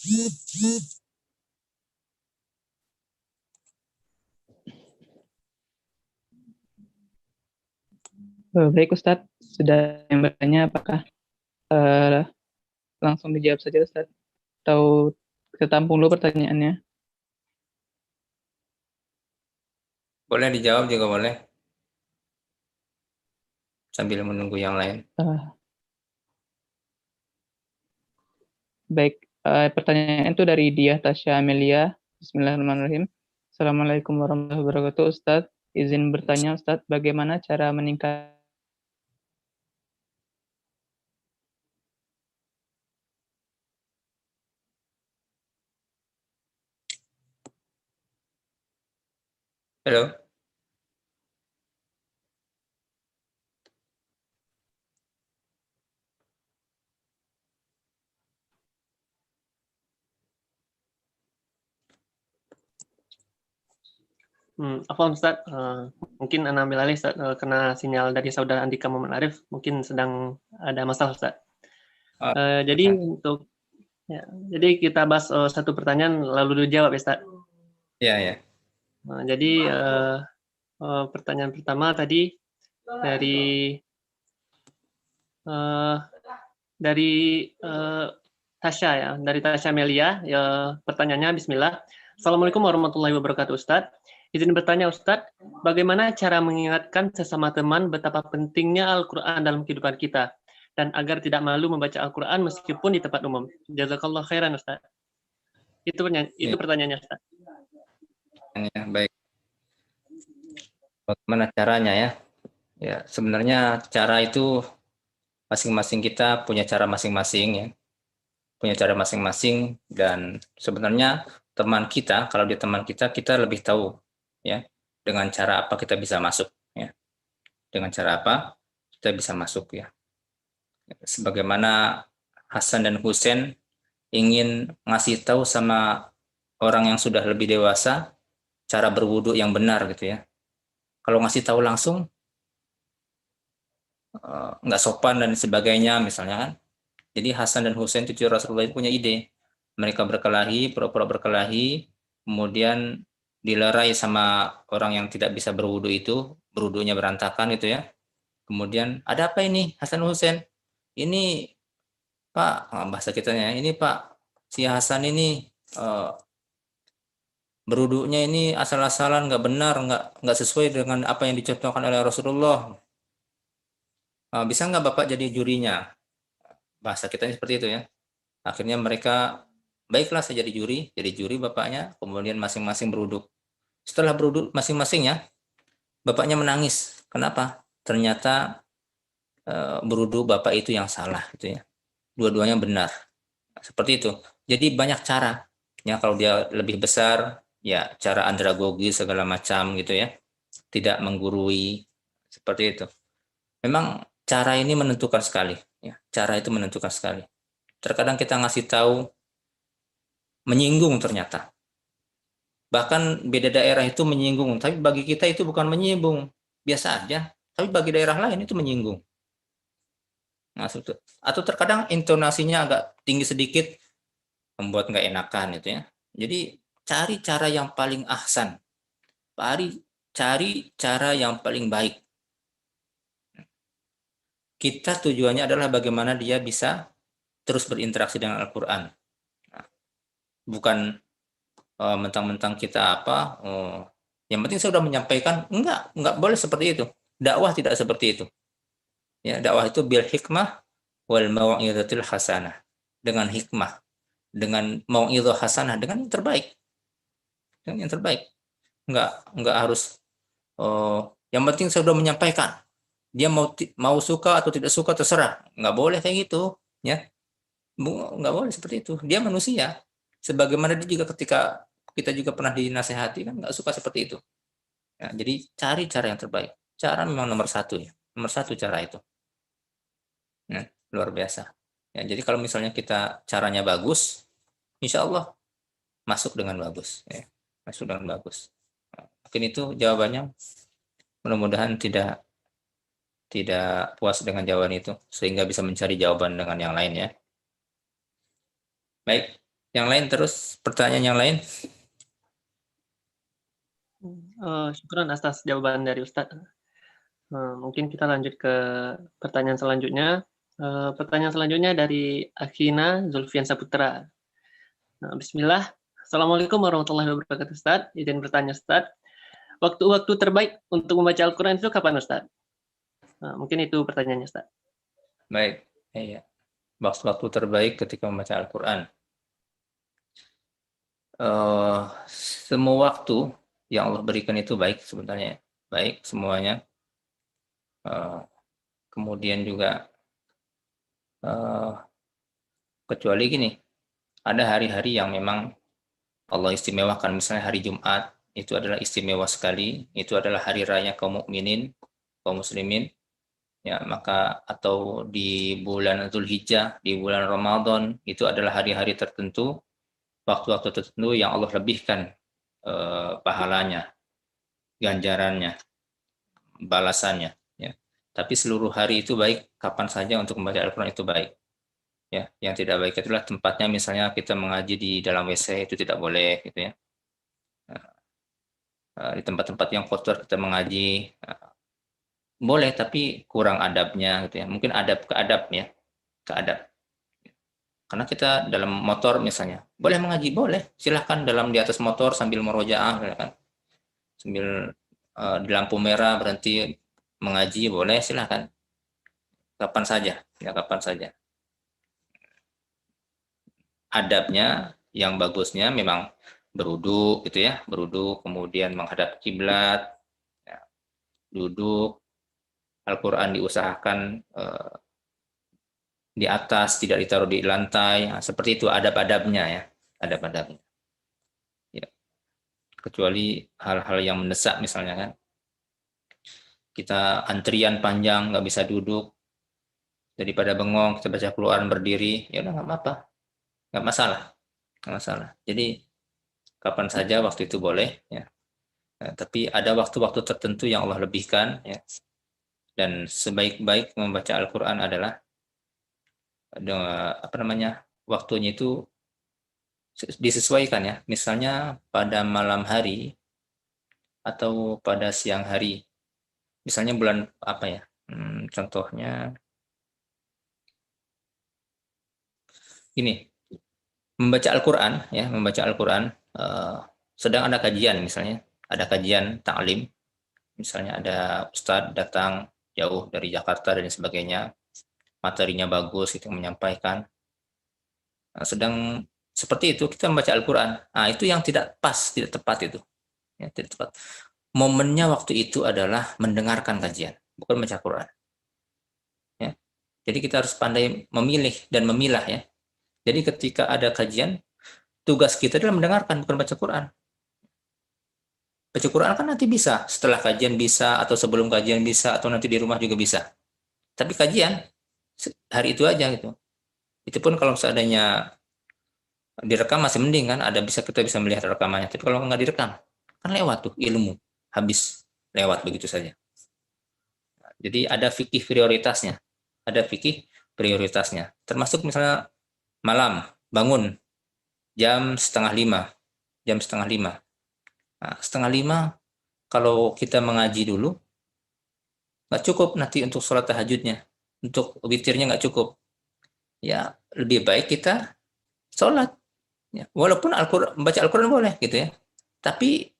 Baik Ustadz, sudah yang bertanya apakah langsung dijawab saja Ustadz? Atau kita tampung dulu pertanyaannya? Boleh dijawab juga boleh. Sambil menunggu yang lain. Baik, pertanyaan itu dari Diah Tasya Amelia. Bismillahirrahmanirrahim. Assalamualaikum warahmatullahi wabarakatuh Ustadz. Izin bertanya Ustadz, bagaimana cara meningkat Halo. Afwan Ustaz, mungkin Ana ambil alih Ustaz, karena sinyal dari saudara Andika Muhammad Arif mungkin sedang ada masalah Ustaz. Jadi jadi kita bahas satu pertanyaan lalu dijawab ya Ustaz. Ya, ya. Jadi pertanyaan pertama tadi dari Tasya ya, dari Tasya Melia. Ya, pertanyaannya Bismillah. Assalamualaikum warahmatullahi wabarakatuh Ustadz. Izin bertanya Ustadz, bagaimana cara mengingatkan sesama teman betapa pentingnya Al-Quran dalam kehidupan kita, dan agar tidak malu membaca Al-Quran meskipun di tempat umum. Jazakallah khairan Ustadz. Itu pertanyaannya Ustadz. Ya, baik. Bagaimana caranya ya? Ya, sebenarnya cara itu masing-masing kita punya cara masing-masing ya. Punya cara masing-masing, dan sebenarnya teman kita, kalau dia teman kita lebih tahu ya dengan cara apa kita bisa masuk ya. Dengan cara apa kita bisa masuk ya. Sebagaimana Hasan dan Husain ingin ngasih tahu sama orang yang sudah lebih dewasa cara berwudu yang benar gitu ya. Kalau ngasih tahu langsung nggak sopan dan sebagainya misalnya kan. Jadi Hasan dan Husain cucu Rasulullah punya ide. Mereka berkelahi, pura-pura berkelahi, kemudian dilerai sama orang yang tidak bisa berwudu itu, berwudunya berantakan gitu ya. Kemudian, ada apa ini Hasan Husain? Ini Pak, bahasa kitanya, ini Pak, si Hasan ini berwudunya ini asal-asalan, nggak benar, nggak sesuai dengan apa yang dicontohkan oleh Rasulullah. Bisa nggak Bapak jadi jurinya? Bahasa kita seperti itu ya. Akhirnya mereka, baiklah saya jadi juri bapaknya, kemudian masing-masing berwudu. Setelah berwudu masing-masingnya, bapaknya menangis. Kenapa? Ternyata berwudu bapak itu yang salah gitu ya. Dua-duanya benar. Seperti itu. Jadi banyak cara. Ya, kalau dia lebih besar, ya cara andragogi segala macam gitu ya. Tidak menggurui, seperti itu. Memang cara ini menentukan sekali. Ya, cara itu menentukan sekali. Terkadang kita ngasih tahu menyinggung ternyata. Bahkan beda daerah itu menyinggung, tapi bagi kita itu bukan menyinggung, biasa aja. Tapi bagi daerah lain itu menyinggung. Nah, atau terkadang intonasinya agak tinggi sedikit, membuat nggak enakan gitu ya. Jadi cari cara yang paling ahsan, cari cara yang paling baik. Kita tujuannya adalah bagaimana dia bisa terus berinteraksi dengan Al-Quran. Nah, bukan mentang-mentang kita apa, yang penting saya sudah menyampaikan, enggak boleh seperti itu. Dakwah tidak seperti itu. Ya, dakwah itu bil hikmah wal mau'izatil hasanah. Dengan hikmah, dengan mau'izah hasanah, dengan yang terbaik. Dengan yang terbaik. Enggak harus yang penting saya sudah menyampaikan. Dia mau suka atau tidak suka terserah. Enggak boleh kayak gitu, ya. Enggak boleh seperti itu. Dia manusia. Sebagaimana dia juga ketika kita juga pernah dinasehati kan nggak suka seperti itu. Ya, jadi cari cara yang terbaik. Cara memang nomor satu ya. Nomor satu cara itu. Nah, luar biasa. Ya, jadi kalau misalnya kita caranya bagus, insya Allah masuk dengan bagus. Ya, masuk dengan bagus. Nah, mungkin itu jawabannya. Mudah-mudahan tidak puas dengan jawaban itu, sehingga bisa mencari jawaban dengan yang lain ya. Baik, Yang lain terus, pertanyaan yang lain? Syukran atas jawaban dari Ustadz. Mungkin kita lanjut ke pertanyaan selanjutnya. Pertanyaan selanjutnya dari Akhina Zulfian Saputra. Bismillah. Assalamualaikum warahmatullahi wabarakatuh, Ustadz. Izin bertanya, Ustadz. Waktu-waktu terbaik untuk membaca Al-Quran itu kapan, Ustadz? Mungkin itu pertanyaannya, Ustadz. Baik, iya. Waktu-waktu terbaik ketika membaca Al-Quran. Semua waktu yang Allah berikan itu baik sebenarnya, baik semuanya. Kemudian juga kecuali gini, ada hari-hari yang memang Allah istimewakan, misalnya hari Jumat itu adalah istimewa sekali, itu adalah hari raya kaum mukminin, kaum muslimin, ya maka atau di bulan Dzulhijjah, di bulan Ramadan itu adalah hari-hari tertentu, waktu-waktu tertentu yang Allah lebihkan pahalanya, ganjarannya, balasannya. Ya. Tapi seluruh hari itu baik, kapan saja untuk membaca Al-Quran itu baik. Ya, yang tidak baik itulah tempatnya, misalnya kita mengaji di dalam WC itu tidak boleh, gitu ya. Di tempat-tempat yang kotor kita mengaji boleh, tapi kurang adabnya, gitu ya. Mungkin adab ke adab ya, ke adab. Karena kita dalam motor misalnya, boleh mengaji, boleh, silahkan dalam di atas motor sambil merojaah, kan, sambil di lampu merah berhenti mengaji, boleh, silahkan, kapan saja, ya kapan saja. Adabnya yang bagusnya memang beruduk, gitu ya, beruduk, kemudian menghadap kiblat, ya, duduk, Al-Quran diusahakan di atas, tidak ditaruh di lantai. Nah, seperti itu adab-adabnya ya, adab-adabnya. Ya. Kecuali hal-hal yang mendesak misalnya kan, kita antrian panjang nggak bisa duduk, daripada bengong kita baca Quran berdiri, ya udah nggak apa-apa, nggak masalah, nggak masalah. Jadi kapan saja waktu itu boleh ya. Nah, tapi ada waktu-waktu tertentu yang Allah lebihkan ya. Dan sebaik-baik membaca Al-Quran adalah waktunya itu disesuaikan ya, misalnya pada malam hari atau pada siang hari, misalnya bulan apa ya, contohnya ini, membaca Al-Quran ya, membaca Al-Quran sedang ada kajian, misalnya ada kajian ta'lim, misalnya ada ustadz datang jauh dari Jakarta dan sebagainya, materinya bagus, itu menyampaikan. Nah, sedang seperti itu kita membaca Al-Quran. Nah, itu yang tidak pas, tidak tepat itu. Ya, tidak tepat. Momennya waktu itu adalah mendengarkan kajian, bukan membaca Quran. Ya. Jadi kita harus pandai memilih dan memilah ya. Jadi ketika ada kajian, tugas kita adalah mendengarkan, bukan baca Quran. Baca Quran kan nanti bisa, setelah kajian bisa, atau sebelum kajian bisa, atau nanti di rumah juga bisa. Tapi kajian hari itu aja gitu. Itu pun kalau seadanya direkam masih mending kan, kita bisa melihat rekamannya. Tapi kalau nggak direkam, kan lewat tuh ilmu, habis lewat begitu saja. Jadi ada fikih prioritasnya, termasuk misalnya malam bangun jam 4:30, Nah, 4:30 kalau kita mengaji dulu nggak cukup nanti untuk sholat tahajudnya, untuk witirnya nggak cukup. Ya lebih baik kita sholat. Ya, walaupun baca Al-Quran boleh gitu ya. Tapi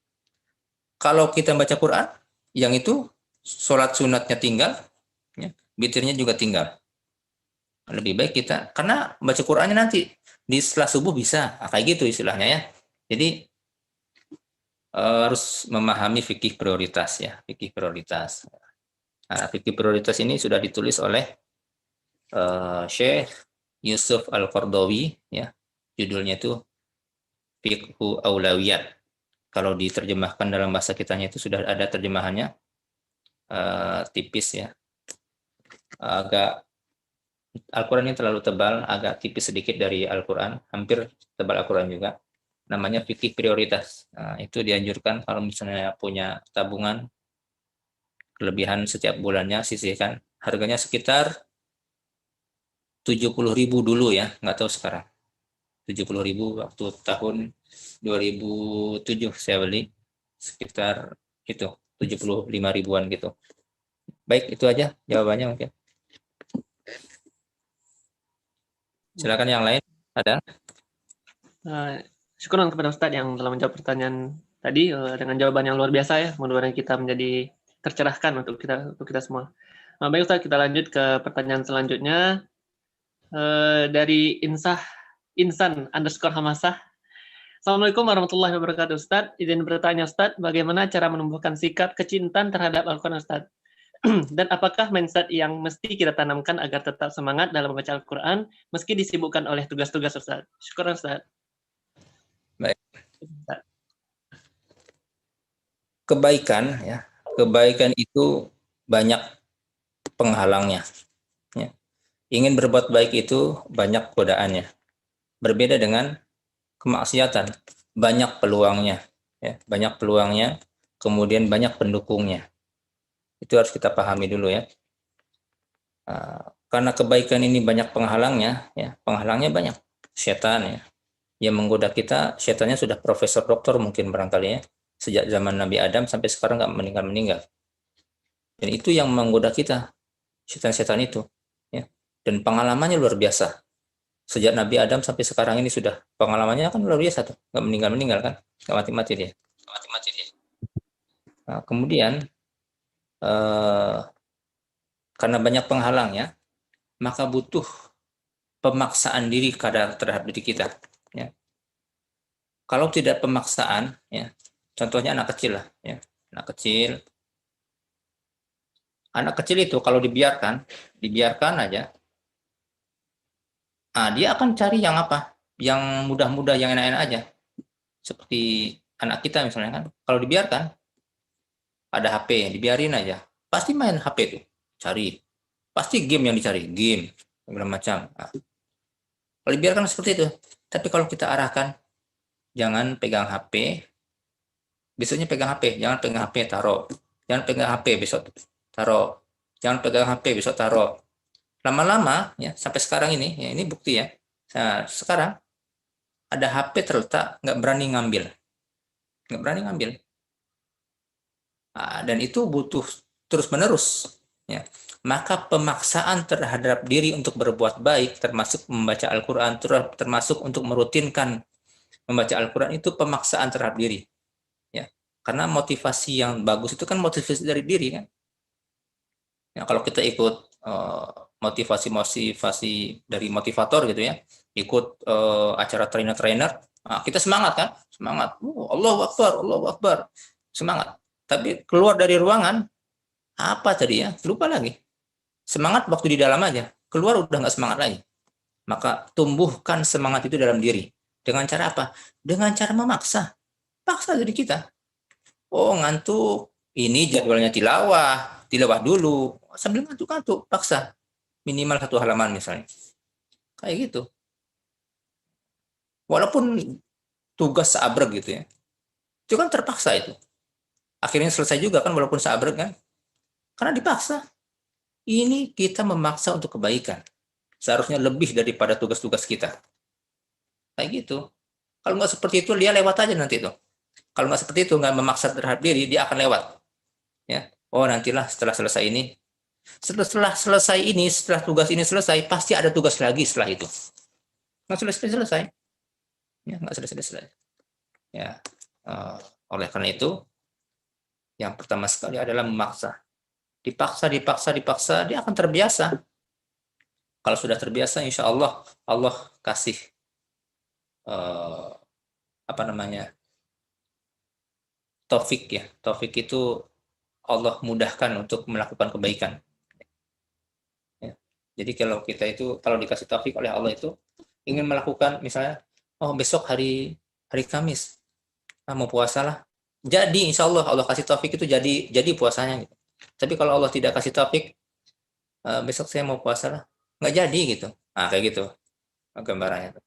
kalau kita baca Quran, yang itu sholat sunatnya tinggal, ya, witirnya juga tinggal. Lebih baik kita, karena baca Qurannya nanti di setelah subuh bisa, kayak gitu istilahnya ya. Jadi harus memahami fikih prioritas ya, fikih prioritas. Nah, fikih prioritas ini sudah ditulis oleh Syekh Yusuf Al-Qardawi ya. Judulnya itu Fiqhu Aulawiyat. Kalau diterjemahkan dalam bahasa kitanya itu sudah ada terjemahannya, tipis ya. Agak Al-Quran ini terlalu tebal, agak tipis sedikit dari Al-Quran, hampir tebal Al-Quran juga. Namanya fikih prioritas. Nah, itu dianjurkan kalau misalnya punya tabungan kelebihan setiap bulannya, sisihkan. Harganya sekitar 70.000 dulu ya, nggak tahu sekarang. 70.000 waktu tahun 2007 saya beli, sekitar itu 75 ribuan gitu. Baik, itu aja jawabannya mungkin. Silakan yang lain ada. Syukuran kepada Ustadz yang telah menjawab pertanyaan tadi dengan jawaban yang luar biasa ya. Mudah-mudahan kita menjadi tercerahkan untuk kita semua. Baik Ustadz, kita lanjut ke pertanyaan selanjutnya dari Insan_Hamasah. Assalamualaikum warahmatullahi wabarakatuh Ustadz. Izin bertanya Ustadz, bagaimana cara menumbuhkan sikap kecintaan terhadap Al-Quran Ustadz? Dan apakah mindset yang mesti kita tanamkan agar tetap semangat dalam membaca Al-Quran meski disibukkan oleh tugas-tugas Ustadz? Syukuran Ustadz. Baik. Kebaikan ya, kebaikan itu banyak penghalangnya. Ya. Ingin berbuat baik itu banyak godaannya. Berbeda dengan kemaksiatan, banyak peluangnya, ya, banyak peluangnya, kemudian banyak pendukungnya. Itu harus kita pahami dulu ya. Karena kebaikan ini banyak penghalangnya, ya, penghalangnya banyak. Setan ya, yang menggoda kita, setannya sudah profesor doktor mungkin barangkali ya, sejak zaman Nabi Adam sampai sekarang nggak meninggal. Dan itu yang menggoda kita, setan-setan itu, ya. Dan pengalamannya luar biasa. Sejak Nabi Adam sampai sekarang ini sudah pengalamannya kan luar biasa tuh, nggak meninggal kan, nggak mati-mati dia. Nah, kemudian karena banyak penghalangnya, maka butuh pemaksaan diri terhadap diri kita. Ya. Kalau tidak pemaksaan, ya, contohnya anak kecil lah, ya, anak kecil itu kalau dibiarkan aja, dia akan cari yang apa, yang mudah-mudah, yang enak-enak aja, seperti anak kita misalnya kan, kalau dibiarkan ada HP, dibiarin aja, pasti main HP tuh, cari, pasti game yang dicari, game segala macam. Kalau dibiarkan seperti itu, tapi kalau kita arahkan, jangan pegang HP, besoknya pegang HP, jangan pegang HP, taruh, jangan pegang HP, besok taruh, jangan pegang HP, besok taruh. Lama-lama ya, sampai sekarang ini, ya, ini bukti ya. Nah, sekarang ada HP terletak, nggak berani ngambil. Dan itu butuh terus-menerus. Ya. Maka pemaksaan terhadap diri untuk berbuat baik, termasuk membaca Al-Quran, termasuk untuk merutinkan membaca Al-Quran, itu pemaksaan terhadap diri. Ya. Karena motivasi yang bagus itu kan motivasi dari diri kan. Ya, kalau kita ikut motivasi dari motivator gitu ya, ikut acara trainer, kita semangat kan, Allahu Akbar, semangat. Tapi keluar dari ruangan, apa tadi ya, lupa lagi. Semangat waktu di dalam aja, keluar udah nggak semangat lagi. Maka tumbuhkan semangat itu dalam diri. Dengan cara apa? Dengan cara paksa diri kita. Oh ngantuk, ini jadwalnya tilawah dulu, sambil ngantuk, paksa. Minimal 1 halaman misalnya. Kayak gitu. Walaupun tugas seabrek gitu ya. Itu kan terpaksa itu. Akhirnya selesai juga kan walaupun seabrek kan. Karena dipaksa. Ini kita memaksa untuk kebaikan. Seharusnya lebih daripada tugas-tugas kita. Kayak gitu. Kalau nggak seperti itu, dia lewat aja nanti tuh. Kalau nggak seperti itu, nggak memaksa terhadap diri, dia akan lewat. Ya. Oh nantilah setelah selesai ini. Setelah tugas ini selesai, pasti ada tugas lagi setelah itu. Nggak selesai. Ya, nggak selesai. Ya, oleh karena itu, yang pertama sekali adalah memaksa. Dipaksa, dia akan terbiasa. Kalau sudah terbiasa, insya Allah, Allah kasih taufik ya. Taufik itu Allah mudahkan untuk melakukan kebaikan. Ya. Jadi kalau dikasih taufik oleh Allah itu ingin melakukan misalnya, besok hari Kamis, mau puasa lah. Jadi insya Allah kasih taufik itu jadi puasanya. Gitu. Tapi kalau Allah tidak kasih taufik, besok saya mau puasa lah, nggak jadi gitu. Nah kayak gitu gambarannya.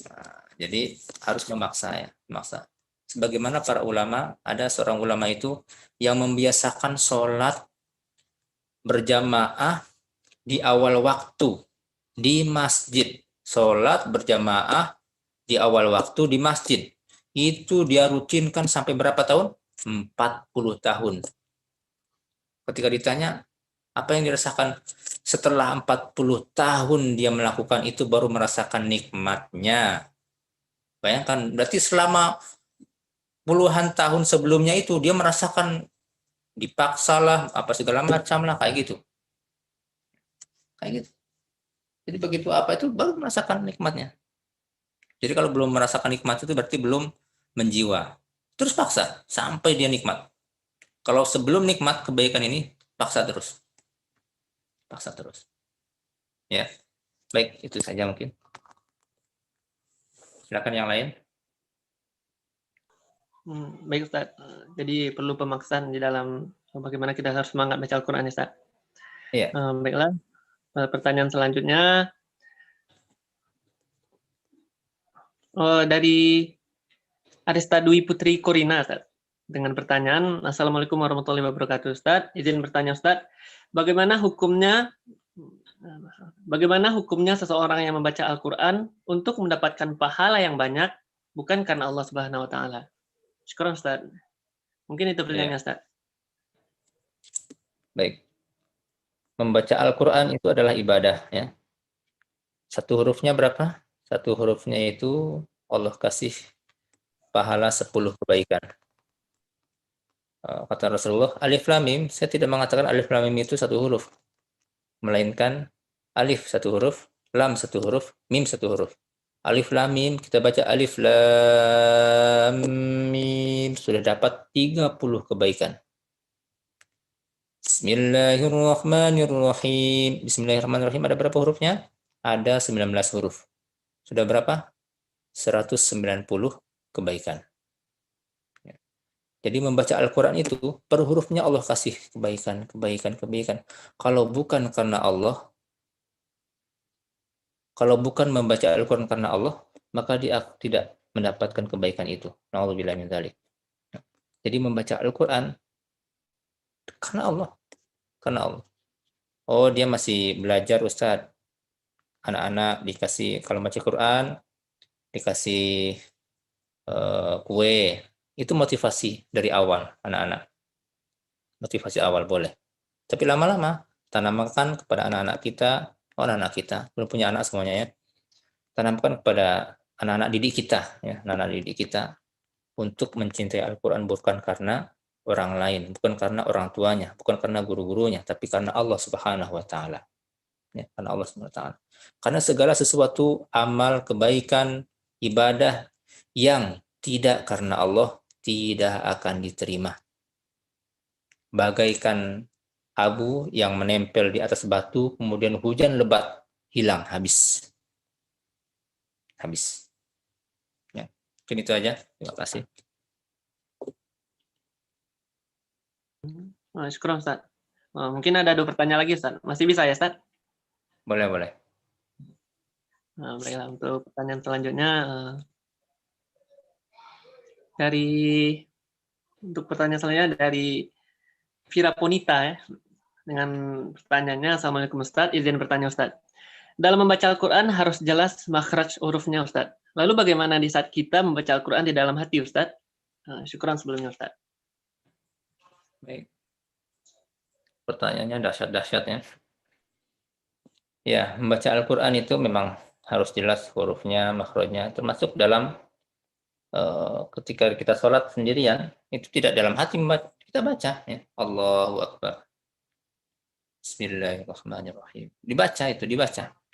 Nah, jadi harus memaksa. Sebagaimana para ulama, ada seorang ulama itu yang membiasakan sholat berjamaah di awal waktu di masjid. sholat berjamaah di awal waktu di masjid. Itu dia rutinkan sampai berapa tahun? 40 tahun. Ketika ditanya, apa yang dirasakan? Setelah 40 tahun dia melakukan itu baru merasakan nikmatnya. Bayangkan, berarti selama puluhan tahun sebelumnya itu dia merasakan dipaksa lah, apa segala macam lah, kayak gitu. Kayak gitu. Jadi begitu apa itu baru merasakan nikmatnya. Jadi kalau belum merasakan nikmat itu berarti belum menjiwa. Terus paksa sampai dia nikmat. Kalau sebelum nikmat kebaikan ini, paksa terus. Paksa terus. Ya. Baik, itu saja mungkin. Silakan yang lain. Baik Ustaz. Jadi perlu pemaksaan di dalam bagaimana kita harus semangat baca Al-Quran ya Ustaz. Iya. Baiklah. Pertanyaan selanjutnya dari Arista Dwi Putri Korina Ustaz. Dengan pertanyaan, Assalamualaikum warahmatullahi wabarakatuh Ustaz. Izin bertanya Ustaz, bagaimana hukumnya seseorang yang membaca Al-Quran untuk mendapatkan pahala yang banyak bukan karena Allah Subhanahu wa taala? Syukur Ustaz. Mungkin itu pertanyaannya Ustaz. Baik. Membaca Al-Quran itu adalah ibadah ya. Satu hurufnya berapa? Satu hurufnya itu Allah kasih pahala 10 kebaikan. Kata Rasulullah, alif lam mim, saya tidak mengatakan alif lam mim itu satu huruf. Melainkan alif satu huruf, lam satu huruf, mim satu huruf. Alif lam mim, kita baca alif lam mim, sudah dapat 30 kebaikan. Bismillahirrahmanirrahim. Bismillahirrahmanirrahim ada berapa hurufnya? Ada 19 huruf. Sudah berapa? 190 kebaikan. Jadi membaca Al-Quran itu per hurufnya Allah kasih kebaikan. Kalau bukan karena Allah, kalau bukan membaca Al-Quran karena Allah, maka dia tidak mendapatkan kebaikan itu. Na'udzubillah min dzalik. Jadi membaca Al-Quran karena Allah. Oh, dia masih belajar Ustadz. Anak-anak dikasih, kalau baca Quran, dikasih kue. Itu motivasi dari awal anak-anak. Motivasi awal boleh. Tapi lama-lama tanamkan kepada anak-anak kita, anak-anak kita, belum punya anak semuanya ya. Tanamkan kepada anak-anak didik kita, ya, anak-anak didik kita untuk mencintai Al-Quran bukan karena orang lain, bukan karena orang tuanya, bukan karena guru-gurunya, tapi karena Allah Subhanahu wa taala. Ya, karena Allah Subhanahu wa taala. Karena segala sesuatu amal, kebaikan, ibadah yang tidak karena Allah tidak akan diterima. Bagaikan abu yang menempel di atas batu, kemudian hujan lebat, hilang, habis. Ya, mungkin itu aja. Terima kasih. Syukur Ustaz. Mungkin ada 2 pertanyaan lagi Ustaz. Masih bisa ya Ustaz? Boleh. Baiklah, untuk pertanyaan selanjutnya untuk pertanyaan selanjutnya dari Vira Ponita ya. Dengan pertanyaannya, Assalamualaikum Ustaz, izin bertanya Ustaz. Dalam membaca Al-Quran harus jelas makhraj hurufnya Ustaz. Lalu bagaimana di saat kita membaca Al-Quran di dalam hati Ustaz? Syukuran sebelumnya Ustaz. Baik. Pertanyaannya dahsyat-dahsyat ya. Ya, membaca Al-Quran itu memang harus jelas hurufnya, makhrajnya, termasuk dalam ketika kita sholat sendirian, itu tidak dalam hati kita baca ya. Allahu Akbar. Bismillahirrahmanirrahim. Dibaca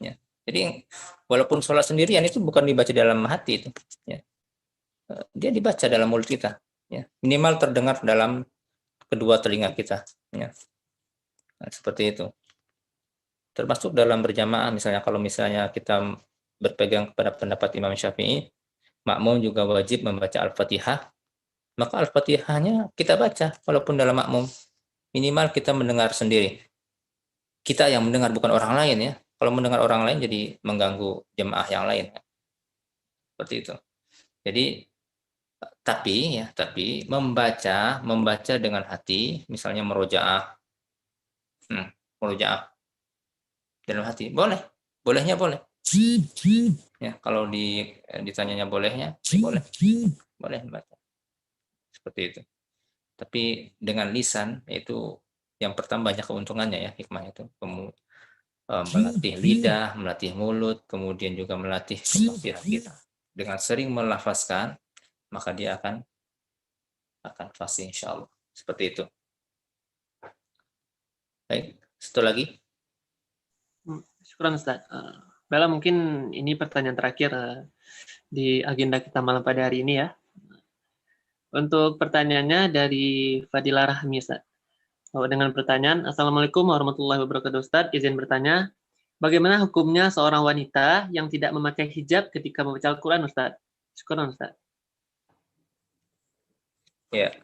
ya. Jadi walaupun sholat sendirian itu bukan dibaca dalam hati itu ya. Dia dibaca dalam mulut kita ya. Minimal terdengar dalam kedua telinga kita ya. Nah, seperti itu. Termasuk dalam berjamaah, misalnya kalau misalnya kita berpegang kepada pendapat Imam Syafi'i, makmum juga wajib membaca Al-Fatihah, maka Al-Fatihahnya kita baca walaupun dalam makmum. Minimal kita mendengar sendiri. Kita yang mendengar, bukan orang lain ya. Kalau mendengar orang lain jadi mengganggu jemaah yang lain. Seperti itu. Jadi tapi membaca dengan hati, misalnya murojaah dalam hati, bolehnya boleh. Ya, kalau ditanyanya bolehnya, ya boleh membaca. Seperti itu. Tapi dengan lisan itu yang pertama banyak keuntungannya ya, hikmah itu. Melatih lidah, melatih mulut, kemudian juga melatih kefasihan kita. Dengan sering melafazkan, maka dia akan fasih insya Allah. Seperti itu. Baik, satu lagi. Syukran Ustaz. Bella, mungkin ini pertanyaan terakhir di agenda kita malam pada hari ini ya. Untuk pertanyaannya dari Fadila Rahmi Ustaz. Dengan pertanyaan, Assalamualaikum warahmatullahi wabarakatuh Ustaz. Izin bertanya, bagaimana hukumnya seorang wanita yang tidak memakai hijab ketika membaca Al-Quran Ustaz? Syukran Ustaz. Ya.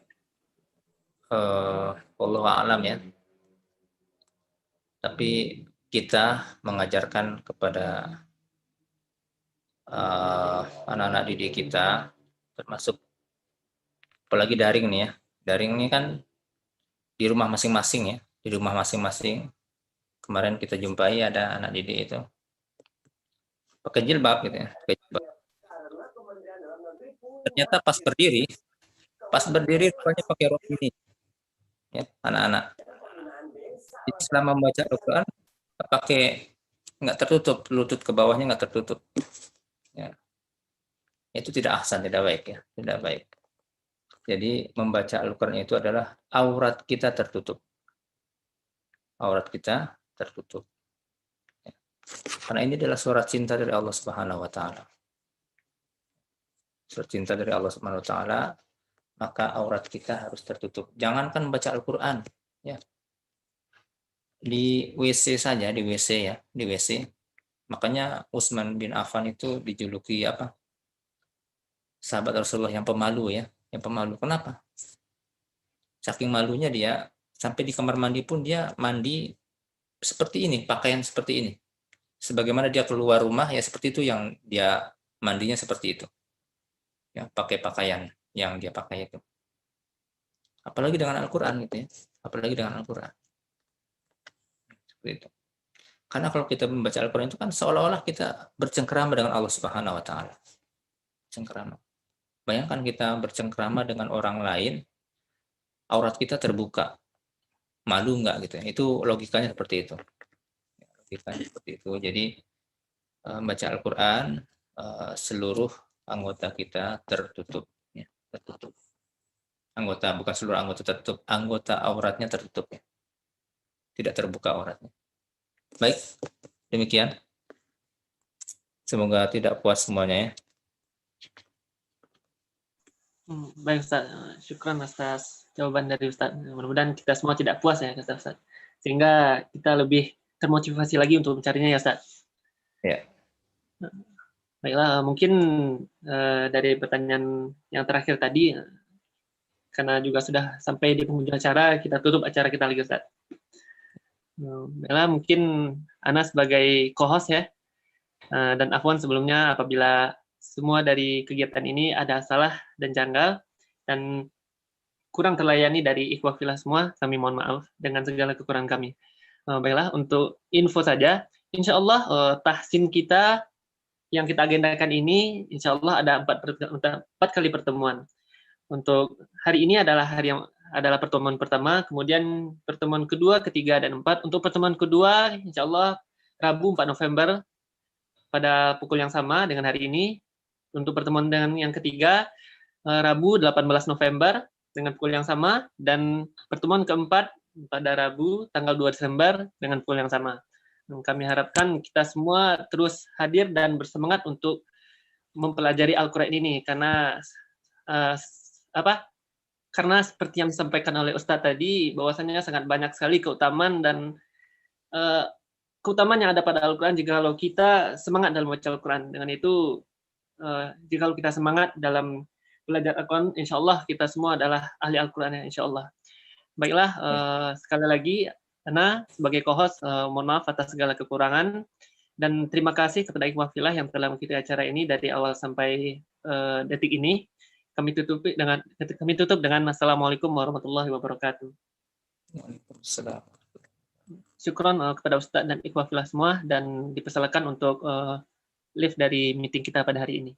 Wallahu a'lam ya. Tapi kita mengajarkan kepada anak-anak didik kita, termasuk apalagi daring nih ya. Daring ini kan di rumah masing-masing ya. Di rumah masing-masing. Kemarin kita jumpai ada anak didik itu pakai jilbab gitu ya. Pakai jilbab. Ternyata pas berdiri rupanya pakai rok ini. Ya, anak-anak. Jadi selama membaca Al-Quran nggak tertutup, lutut ke bawahnya nggak tertutup. Ya. Itu tidak ahsan, tidak baik ya, tidak baik. Jadi membaca Al-Quran itu adalah aurat kita tertutup. Aurat kita tertutup. Ya. Karena ini adalah surat cinta dari Allah Subhanahu wa taala. Surat cinta dari Allah Subhanahu wa taala, maka aurat kita harus tertutup. Jangankan membaca Al-Quran, ya. Di WC saja, di WC ya, di WC. Makanya Utsman bin Affan itu dijuluki apa? Sahabat Rasulullah yang pemalu ya, yang pemalu. Kenapa? Saking malunya dia sampai di kamar mandi pun dia mandi seperti ini, pakaian seperti ini. Sebagaimana dia keluar rumah ya seperti itu yang dia mandinya seperti itu. Ya, pakai pakaian yang dia pakai itu. Apalagi dengan Al-Qur'an gitu ya. Apalagi dengan Al-Qur'an. Seperti itu. Karena kalau kita membaca Al-Quran itu kan seolah-olah kita bercengkrama dengan Allah Subhanahu wa taala. Cengkrama. Bayangkan kita bercengkrama dengan orang lain, aurat kita terbuka. Malu enggak gitu ya. Itu logikanya seperti itu. Logikanya seperti itu. Jadi membaca Al-Quran seluruh anggota kita tertutup ya, tertutup. Anggota, bukan seluruh anggota tertutup, anggota auratnya tertutup ya. Tidak terbuka auratnya. Baik, demikian. Semoga tidak puas semuanya ya. Baik Ustaz, syukran atas jawaban dari Ustaz. Mudah-mudahan kita semua tidak puas ya Ustaz. Sehingga kita lebih termotivasi lagi untuk mencarinya ya Ustaz. Ya. Baiklah, mungkin dari pertanyaan yang terakhir tadi, karena juga sudah sampai di penghujung acara, kita tutup acara kita lagi Ustaz. Baiklah, mungkin Ana sebagai co-host ya, dan Afwan sebelumnya apabila semua dari kegiatan ini ada salah dan janggal dan kurang terlayani dari ikhwah fillah semua, kami mohon maaf dengan segala kekurangan kami. Baiklah, untuk info saja, insya Allah tahsin kita yang kita agendakan ini, insya Allah ada 4 kali pertemuan. Untuk hari ini adalah pertemuan pertama, kemudian pertemuan kedua, ketiga, dan 4. Untuk pertemuan kedua, insya Allah Rabu 4 November pada pukul yang sama dengan hari ini. Untuk pertemuan dengan yang ketiga, Rabu 18 November dengan pukul yang sama, dan pertemuan keempat pada Rabu tanggal 2 Desember dengan pukul yang sama. Kami harapkan kita semua terus hadir dan bersemangat untuk mempelajari Al-Quran ini, karena karena seperti yang disampaikan oleh Ustadz tadi, bahwasannya sangat banyak sekali keutamaan dan keutamaan yang ada pada Al-Quran jika kalau kita semangat dalam membaca Al-Quran. Dengan itu, jika kita semangat dalam belajar Al-Quran, insya Allah kita semua adalah ahli Al-Quran ya, insya Allah. Baiklah, sekali lagi, Ana sebagai co-host, mohon maaf atas segala kekurangan, dan terima kasih kepada ikhwah fillah yang telah mengikuti acara ini dari awal sampai detik ini. Kami tutup dengan Assalamualaikum warahmatullahi wabarakatuh. Waalaikumsalam. syukron kepada Ustadz dan ikhwah fillah semua, dan dipersilakan untuk live dari meeting kita pada hari ini.